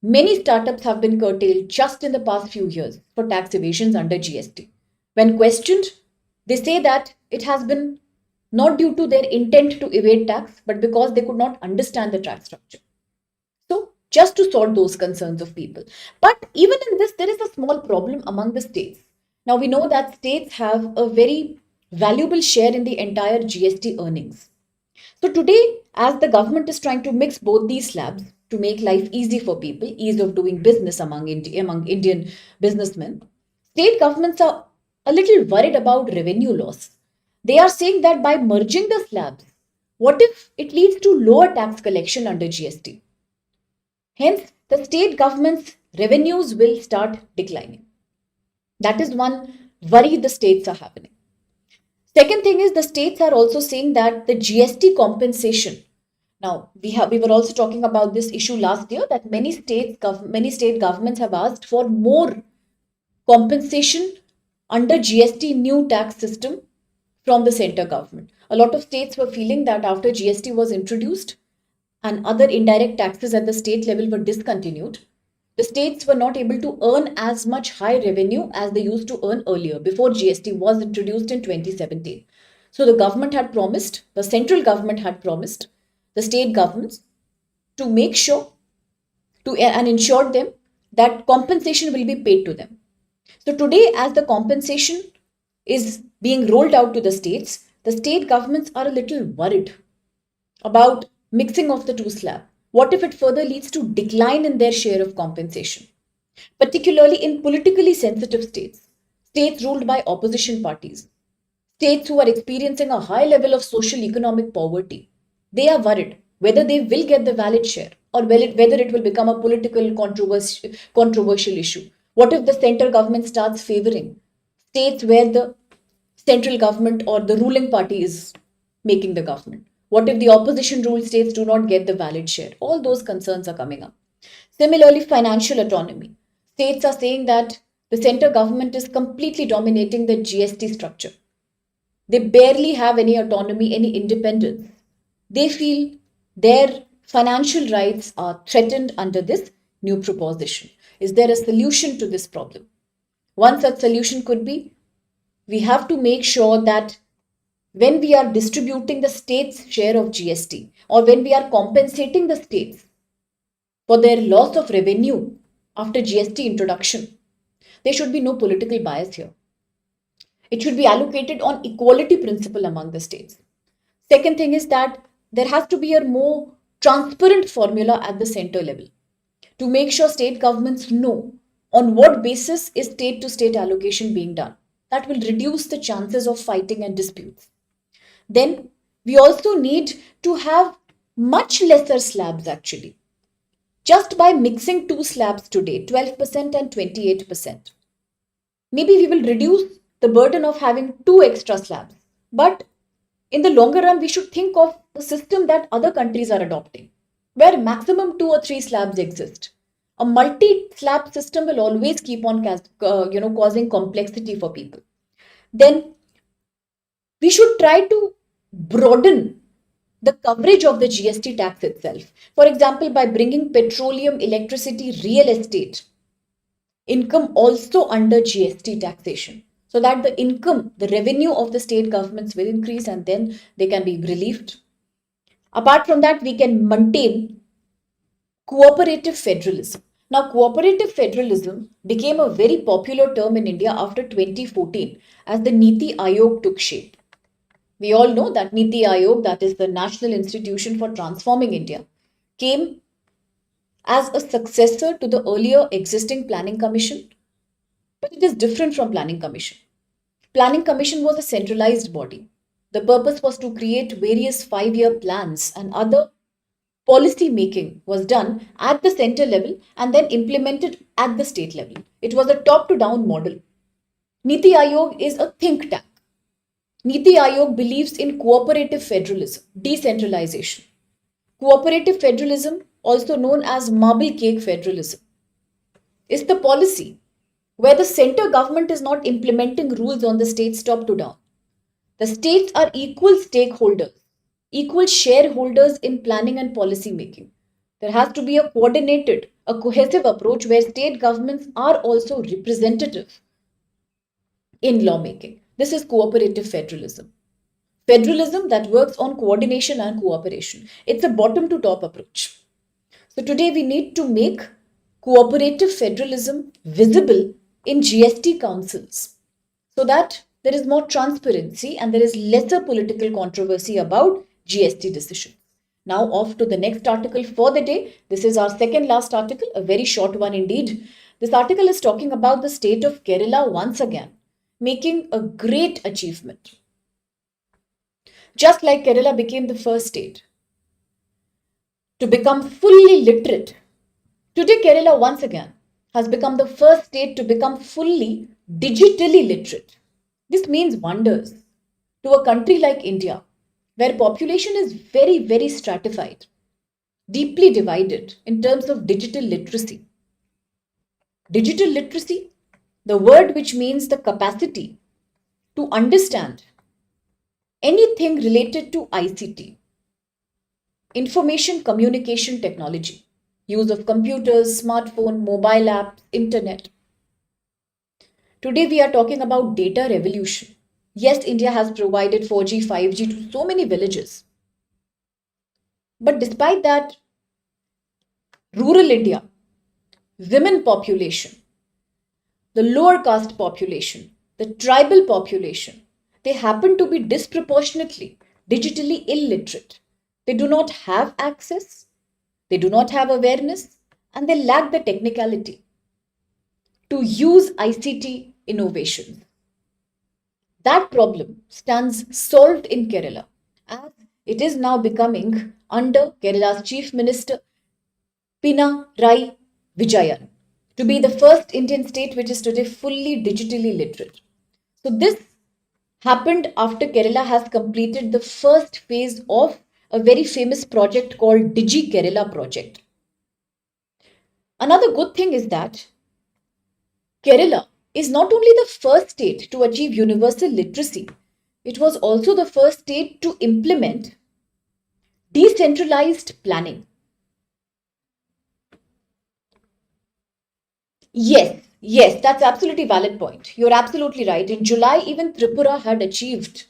many startups have been curtailed just in the past few years for tax evasions under GST. When questioned, they say that it has been not due to their intent to evade tax, but because they could not understand the tax structure. So, just to solve those concerns of people. But even in this, there is a small problem among the states. Now, we know that states have a very valuable share in the entire GST earnings. So today, as the government is trying to mix both these slabs to make life easy for people, ease of doing business among Indian businessmen, state governments are a little worried about revenue loss. They are saying that by merging the slabs, what if it leads to lower tax collection under GST? Hence, the state government's revenues will start declining. That is one worry the states are having. Second thing is the states are also saying that the GST compensation. Now we were also talking about this issue last year that many state governments have asked for more compensation under GST new tax system from the center government. A lot of states were feeling that after GST was introduced and other indirect taxes at the state level were discontinued, the states were not able to earn as much high revenue as they used to earn earlier before GST was introduced in 2017. So the central government had promised the state governments to make sure to and ensure them that compensation will be paid to them. So today, as the compensation is being rolled out to the state governments are a little worried about mixing of the two slab. What if it further leads to decline in their share of compensation? Particularly in politically sensitive states, states ruled by opposition parties, states who are experiencing a high level of social economic poverty. They are worried whether they will get the valid share or whether it will become a political controversial issue. What if the central government starts favoring states where the central government or the ruling party is making the government? What if the opposition ruled states do not get the valid share? All those concerns are coming up. Similarly, financial autonomy. States are saying that the central government is completely dominating the GST structure. They barely have any autonomy, any independence. They feel their financial rights are threatened under this new proposition. Is there a solution to this problem? One such solution could be we have to make sure that when we are distributing the state's share of GST or when we are compensating the states for their loss of revenue after GST introduction, there should be no political bias here. It should be allocated on equality principle among the states. Second thing is that there has to be a more transparent formula at the center level to make sure state governments know on what basis is state to state allocation being done. That will reduce the chances of fighting and disputes. Then we also need to have much lesser slabs actually. Just by mixing two slabs today, 12% and 28%, maybe we will reduce the burden of having two extra slabs. But in the longer run, we should think of the system that other countries are adopting, where maximum 2 or 3 slabs exist. A multi-slab system will always keep on causing complexity for people. Then we should try to broaden the coverage of the GST tax itself. For example, by bringing petroleum, electricity, real estate income also under GST taxation, so that the income, the revenue of the state governments will increase and then they can be relieved. Apart from that, we can maintain cooperative federalism. Now, cooperative federalism became a very popular term in India after 2014 as the Niti Aayog took shape. We all know that Niti Aayog, that is the National Institution for Transforming India, came as a successor to the earlier existing Planning Commission, but it is different from Planning Commission. Planning Commission was a centralized body. The purpose was to create various 5-year plans and other policy making was done at the center level and then implemented at the state level. It was a top to down model. Niti Aayog is a think tank. Niti Aayog believes in cooperative federalism, decentralization. Cooperative federalism, also known as marble cake federalism, is the policy where the center government is not implementing rules on the states top to down. The states are equal stakeholders, equal shareholders in planning and policy making. There has to be a coordinated, a cohesive approach where state governments are also representative in lawmaking. This is cooperative federalism. Federalism that works on coordination and cooperation. It's a bottom to top approach. So today we need to make cooperative federalism visible in GST councils so that there is more transparency and there is lesser political controversy about GST decisions. Now off to the next article for the day. This is our second last article, a very short one indeed. This article is talking about the state of Kerala once again. making a great achievement. Just like Kerala became the first state to become fully literate, today Kerala once again has become the first state to become fully digitally literate. This means wonders to a country like India, where population is very, very stratified, deeply divided in terms of digital literacy. Digital literacy, the word which means the capacity to understand anything related to ICT, information communication technology, use of computers, smartphone, mobile apps, internet. Today we are talking about data revolution. Yes, India has provided 4G, 5G to so many villages. But despite that, rural India, women population, the lower caste population, the tribal population, they happen to be disproportionately digitally illiterate. They do not have access, they do not have awareness, and they lack the technicality to use ICT innovations. That problem stands solved in Kerala as it is now becoming under Kerala's Chief Minister Pinarayi Vijayan to be the first Indian state which is today fully digitally literate. So this happened after Kerala has completed the first phase of a very famous project called Digi Kerala project. Another good thing is that Kerala is not only the first state to achieve universal literacy, it was also the first state to implement decentralized planning. Yes, that's absolutely valid point. You're absolutely right. In July, even Tripura had achieved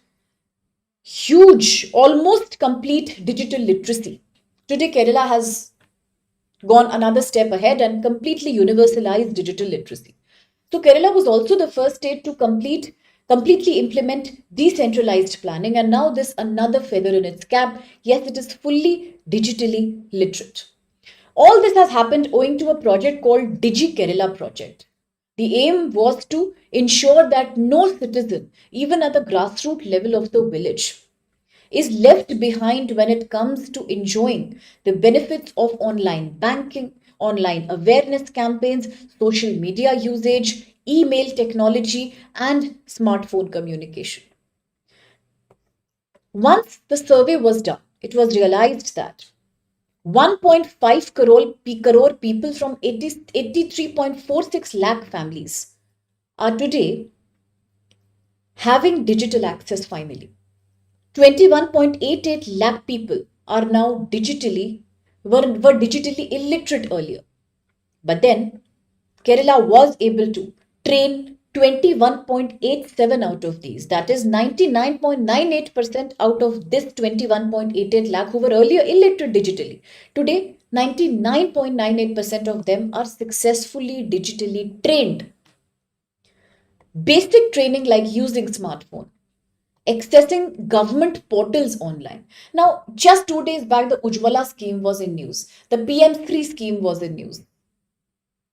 huge, almost complete digital literacy. Today, Kerala has gone another step ahead and completely universalized digital literacy. So Kerala was also the first state to completely implement decentralized planning, and now this another feather in its cap. Yes, it is fully digitally literate. All this has happened owing to a project called Digi Kerala project. The aim was to ensure that no citizen, even at the grassroots level of the village, is left behind when it comes to enjoying the benefits of online banking, online awareness campaigns, social media usage, email technology, and smartphone communication. Once the survey was done, it was realized that 1.5 crore people from 83.46 lakh families are today having digital access finally. 21.88 lakh people are now were digitally illiterate earlier. But then Kerala was able to train 21.87 out of these. That is 99.98% out of this 21.88 lakh who were earlier illiterate digitally. Today, 99.98% of them are successfully digitally trained. Basic training like using smartphone, accessing government portals online. Now, just 2 days back, the Ujjwala scheme was in news. The PM3 scheme was in news.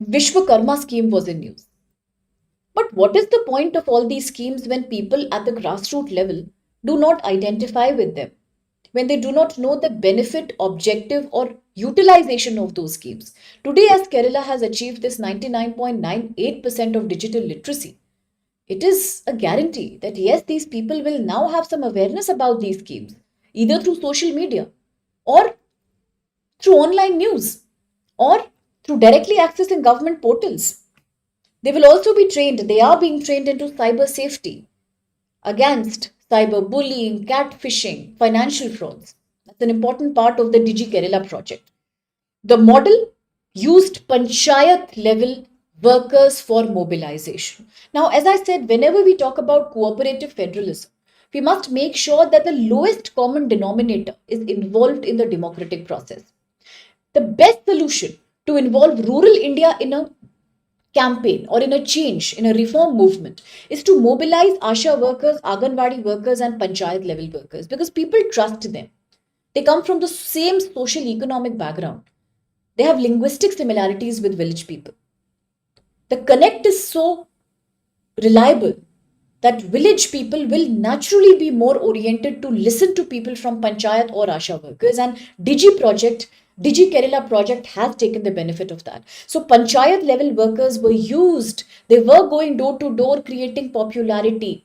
Vishwakarma scheme was in news. But what is the point of all these schemes when people at the grassroots level do not identify with them? When they do not know the benefit, objective, or utilization of those schemes? Today, as Kerala has achieved this 99.98% of digital literacy, it is a guarantee that yes, these people will now have some awareness about these schemes, either through social media or through online news or through directly accessing government portals. They will also be trained, they are being trained into cyber safety against cyber bullying, catfishing, financial frauds. That's an important part of the Digi Kerala project. The model used panchayat level workers for mobilization. Now, as I said, whenever we talk about cooperative federalism, we must make sure that the lowest common denominator is involved in the democratic process. The best solution to involve rural India in a campaign or in a change, in a reform movement, is to mobilize Asha workers, Anganwadi workers, and Panchayat level workers because people trust them. They come from the same social economic background. They have linguistic similarities with village people. The connect is so reliable that village people will naturally be more oriented to listen to people from panchayat or asha workers, and Digi Kerala project has taken the benefit of that. So panchayat level workers were used. They were going door to door, creating popularity,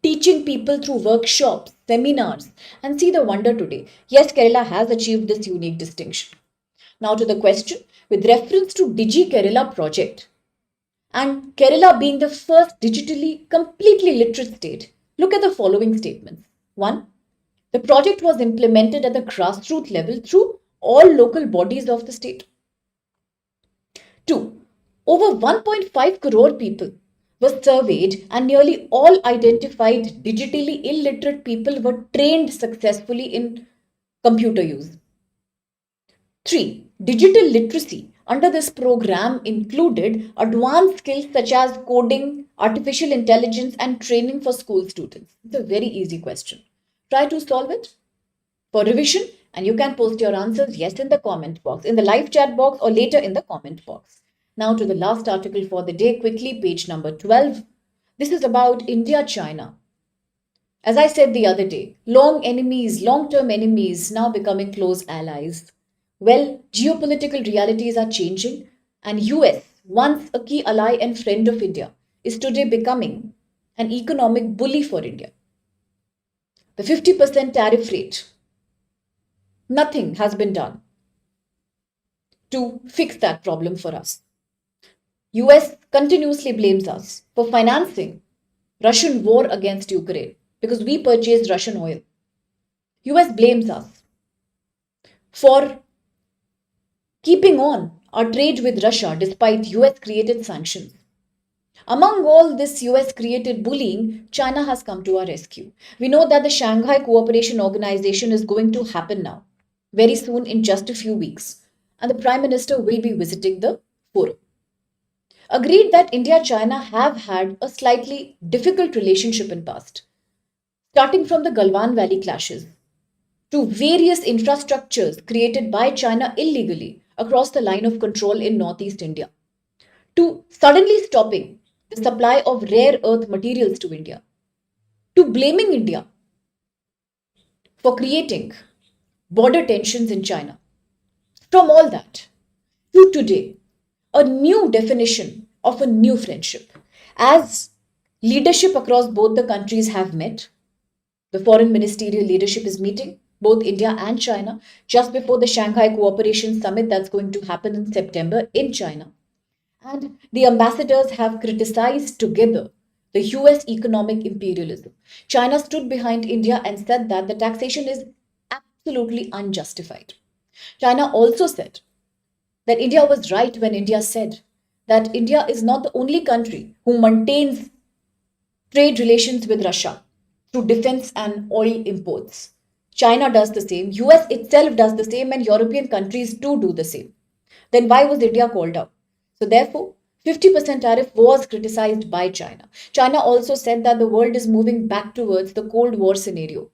teaching people through workshops, seminars, and see the wonder today. Yes, Kerala has achieved this unique distinction. Now to the question, with reference to Digi Kerala project, and Kerala being the first digitally completely literate state, look at the following statements. 1. The project was implemented at the grassroots level through all local bodies of the state. 2. Over 1.5 crore people were surveyed, and nearly all identified digitally illiterate people were trained successfully in computer use. 3. Digital literacy under this program included advanced skills such as coding, artificial intelligence, and training for school students. It's a very easy question. Try to solve it for revision, and you can post your answers yes in the comment box, in the live chat box, or later in the comment box. Now to the last article for the day, quickly, page number 12. This is about India China. As I said the other day, long term enemies now becoming close allies. Well, geopolitical realities are changing, and US, once a key ally and friend of India, is today becoming an economic bully for India. The 50% tariff rate, nothing has been done to fix that problem for us. US continuously blames us for financing Russian war against Ukraine because we purchased Russian oil. US blames us for keeping on our trade with Russia despite US created sanctions. Among all this US created bullying, China has come to our rescue. We know that the Shanghai Cooperation Organization is going to happen now, very soon, in just a few weeks, and the Prime Minister will be visiting the forum. Agreed that India China have had a slightly difficult relationship in past, starting from the Galwan Valley clashes to various infrastructures created by China illegally across the line of control in northeast India, to suddenly stopping the supply of rare earth materials to India, to blaming India for creating border tensions in China. From all that to today, a new definition of a new friendship. As leadership across both the countries have met, the foreign ministerial leadership is meeting, both India and China, just before the Shanghai Cooperation Summit that's going to happen in September in China. And the ambassadors have criticized together the US economic imperialism. China stood behind India and said that the taxation is absolutely unjustified. China also said that India was right when India said that India is not the only country who maintains trade relations with Russia through defense and oil imports. China does the same, US itself does the same, and European countries too do the same. Then why was India called out? So therefore, 50% tariff was criticized by China. China also said that the world is moving back towards the Cold War scenario.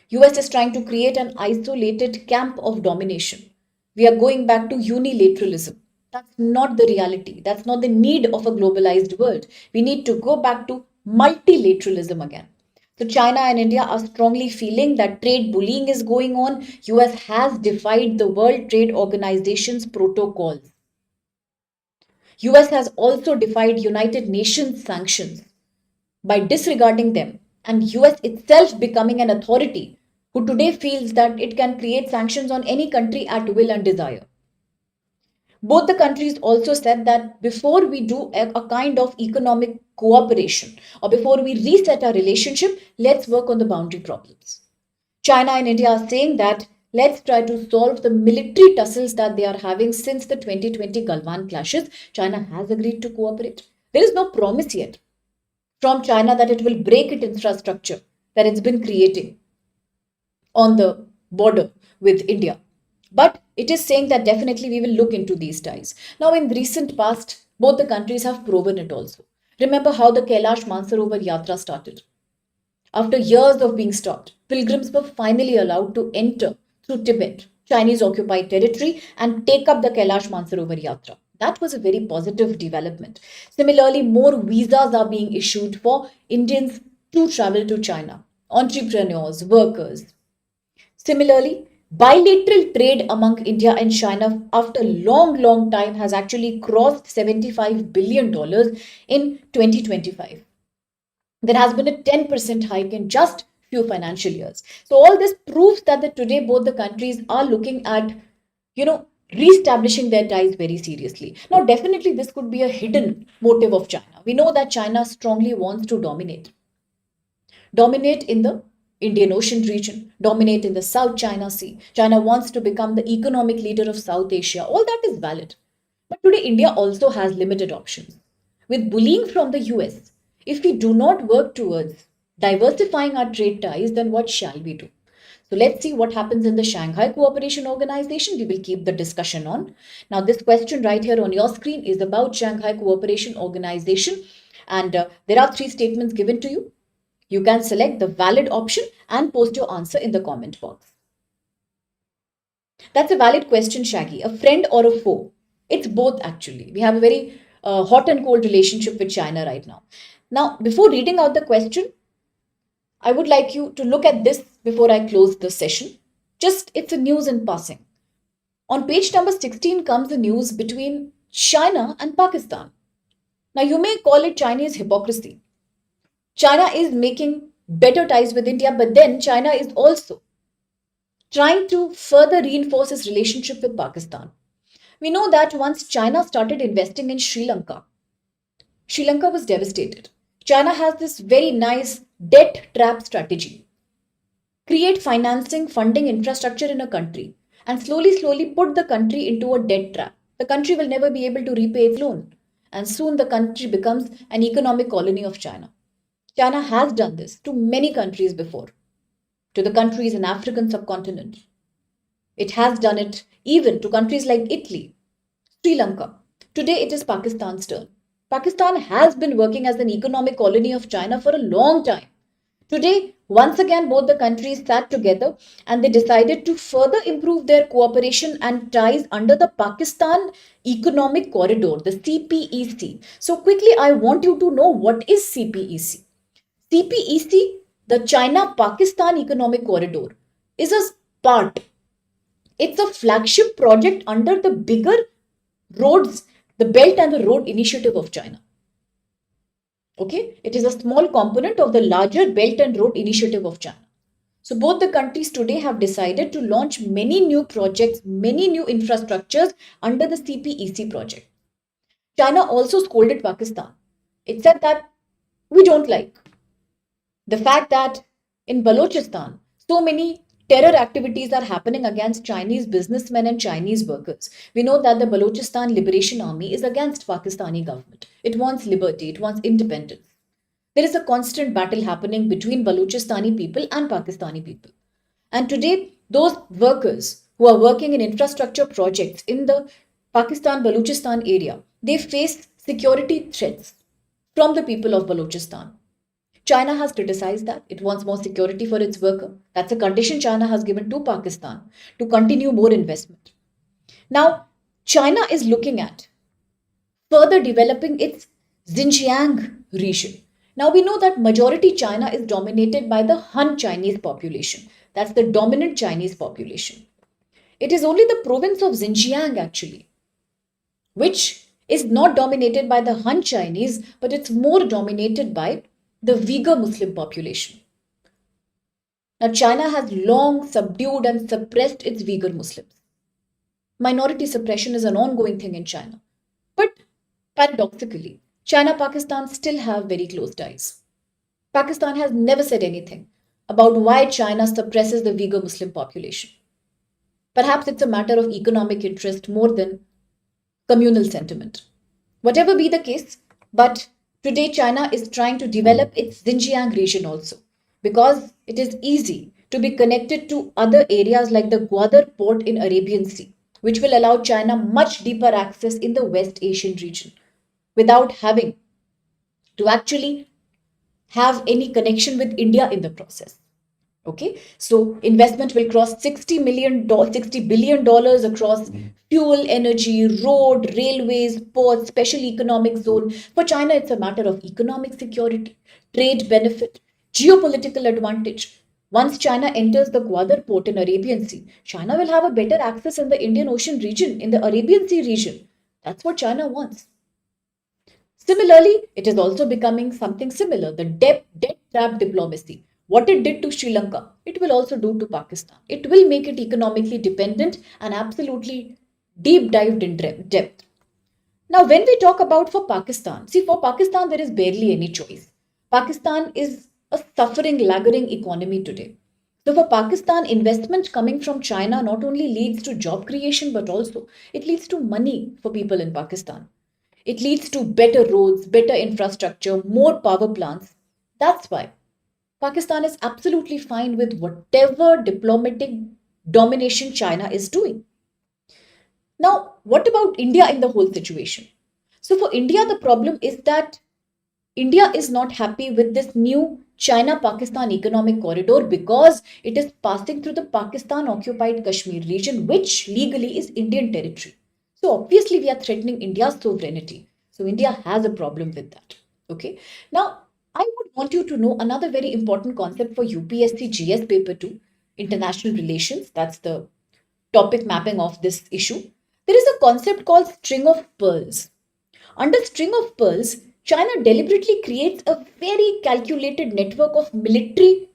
US is trying to create an isolated camp of domination. We are going back to unilateralism. That's not the reality. That's not the need of a globalized world. We need to go back to multilateralism again. So China and India are strongly feeling that trade bullying is going on. US has defied the World Trade Organization's protocols. US has also defied United Nations sanctions by disregarding them, and US itself becoming an authority who today feels that it can create sanctions on any country at will and desire. Both the countries also said that before we do a kind of economic cooperation or before we reset our relationship, let's work on the boundary problems. China and India are saying that let's try to solve the military tussles that they are having since the 2020 Galwan clashes. China has agreed to cooperate. There is no promise yet from China that it will break its infrastructure that it's been creating on the border with India. But it is saying that definitely we will look into these ties. Now, in recent past, both the countries have proven it also. Remember how the Kailash Mansarovar Yatra started. After years of being stopped, pilgrims were finally allowed to enter through Tibet, Chinese occupied territory, and take up the Kailash Mansarovar Yatra. That was a very positive development. Similarly, more visas are being issued for Indians to travel to China, entrepreneurs, workers. Similarly, bilateral trade among India and China after long time has actually crossed $75 billion in 2025. There has been a 10% hike in just few financial years. So all this proves that today both the countries are looking at, reestablishing their ties very seriously. Now, definitely this could be a hidden motive of China. We know that China strongly wants to dominate in the Indian Ocean region, dominate in the South China Sea. China wants to become the economic leader of South Asia. All that is valid. But today, India also has limited options. With bullying from the US, if we do not work towards diversifying our trade ties, then what shall we do? So let's see what happens in the Shanghai Cooperation Organization. We will keep the discussion on. Now, this question right here on your screen is about Shanghai Cooperation Organization. And there are three statements given to you. You can select the valid option and post your answer in the comment box. That's a valid question, Shaggy. A friend or a foe? It's both, actually. We have a very hot and cold relationship with China right now. Now, before reading out the question, I would like you to look at this before I close the session. Just, it's a news in passing. On page number 16 comes the news between China and Pakistan. Now, you may call it Chinese hypocrisy. China is making better ties with India, but then China is also trying to further reinforce its relationship with Pakistan. We know that once China started investing in Sri Lanka, Sri Lanka was devastated. China has this very nice debt trap strategy. Create financing, funding, infrastructure in a country and slowly put the country into a debt trap. The country will never be able to repay its loan. And soon the country becomes an economic colony of China. China has done this to many countries before, to the countries in African subcontinent. It has done it even to countries like Italy, Sri Lanka. Today it is Pakistan's turn. Pakistan has been working as an economic colony of China for a long time. Today, once again, both the countries sat together and they decided to further improve their cooperation and ties under the Pakistan Economic Corridor, the CPEC. So quickly, I want you to know what is CPEC. CPEC, the China-Pakistan Economic Corridor, is a part. It's a flagship project under the bigger roads, the Belt and the Road Initiative of China. Okay, it is a small component of the larger Belt and Road Initiative of China. So both the countries today have decided to launch many new projects, many new infrastructures under the CPEC project. China also scolded Pakistan. It said that we don't like the fact that in Balochistan, so many terror activities are happening against Chinese businessmen and Chinese workers. We know that the Balochistan Liberation Army is against Pakistani government. It wants liberty, it wants independence. There is a constant battle happening between Balochistani people and Pakistani people. And today, those workers who are working in infrastructure projects in the Pakistan-Balochistan area, they face security threats from the people of Balochistan. China has criticized that. It wants more security for its worker. That's a condition China has given to Pakistan to continue more investment. Now, China is looking at further developing its Xinjiang region. Now, we know that majority China is dominated by the Han Chinese population. That's the dominant Chinese population. It is only the province of Xinjiang actually, which is not dominated by the Han Chinese, but it's more dominated by the Uyghur Muslim population. Now, China has long subdued and suppressed its Uyghur Muslims. Minority suppression is an ongoing thing in China. But paradoxically, China-Pakistan still have very close ties. Pakistan has never said anything about why China suppresses the Uyghur Muslim population. Perhaps it's a matter of economic interest more than communal sentiment. Whatever be the case, but today China is trying to develop its Xinjiang region also because it is easy to be connected to other areas like the Gwadar port in Arabian Sea, which will allow China much deeper access in the West Asian region without having to actually have any connection with India in the process. Okay, so investment will cross $60 billion across fuel, energy, road, railways, ports, special economic zone. For China, it's a matter of economic security, trade benefit, geopolitical advantage. Once China enters the Gwadar port in Arabian Sea, China will have a better access in the Indian Ocean region, in the Arabian Sea region. That's what China wants. Similarly, it is also becoming something similar, the debt trap diplomacy. What it did to Sri Lanka, it will also do to Pakistan. It will make it economically dependent and absolutely deep dived in depth. Now, when we talk about for Pakistan, see, for Pakistan, there is barely any choice. Pakistan is a suffering, lagging economy today. So, for Pakistan, investment coming from China not only leads to job creation, but also it leads to money for people in Pakistan. It leads to better roads, better infrastructure, more power plants. That's why Pakistan is absolutely fine with whatever diplomatic domination China is doing. Now, what about India in the whole situation? So, for India, the problem is that India is not happy with this new China Pakistan economic corridor because it is passing through the Pakistan occupied Kashmir region, which legally is Indian territory. So, obviously, we are threatening India's sovereignty. So, India has a problem with that. Okay. Now, I would want you to know another very important concept for UPSC GS paper 2, international relations. That's the topic mapping of this issue. There is a concept called string of pearls. Under string of pearls, China deliberately creates a very calculated network of military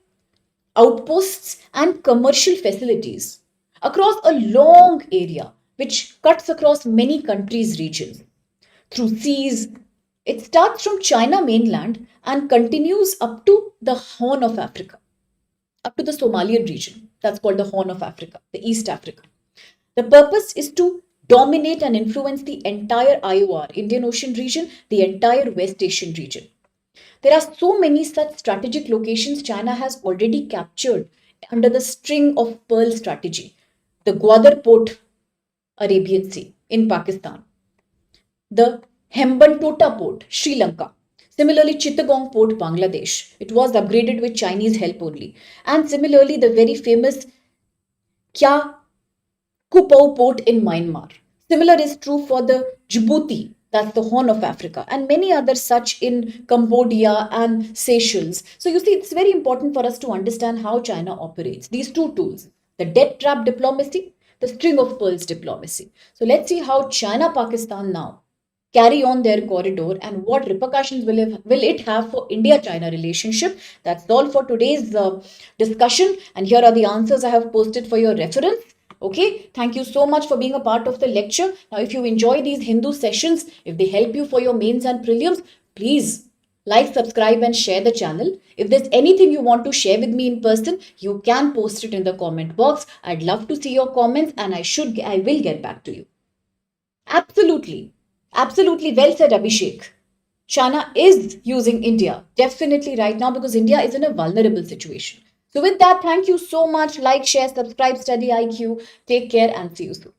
outposts and commercial facilities across a long area which cuts across many countries' regions. Through seas, it starts from China mainland and continues up to the Horn of Africa, up to the Somalian region. That's called the Horn of Africa, the East Africa. The purpose is to dominate and influence the entire IOR, Indian Ocean region, the entire West Asian region. There are so many such strategic locations China has already captured under the string of pearl strategy. The Gwadar Port, Arabian Sea in Pakistan. The Hambantota Port, Sri Lanka. Similarly, Chittagong Port, Bangladesh. It was upgraded with Chinese help only. And similarly, the very famous Kya Kupao port in Myanmar. Similar is true for the Djibouti, that's the Horn of Africa, and many others such in Cambodia and Seychelles. So you see, it's very important for us to understand how China operates. These two tools, the debt trap diplomacy, the string of pearls diplomacy. So let's see how China Pakistan now carry on their corridor and what repercussions will it have for India-China relationship. That's all for today's discussion. And here are the answers I have posted for your reference. Okay, thank you so much for being a part of the lecture. Now, if you enjoy these Hindu sessions, if they help you for your mains and prelims, please like, subscribe and share the channel. If there's anything you want to share with me in person, you can post it in the comment box. I'd love to see your comments and I will get back to you. Absolutely. Absolutely well said, Abhishek. China is using India definitely right now because India is in a vulnerable situation. So, with that, thank you so much. Like, share, subscribe, study IQ. Take care and see you soon.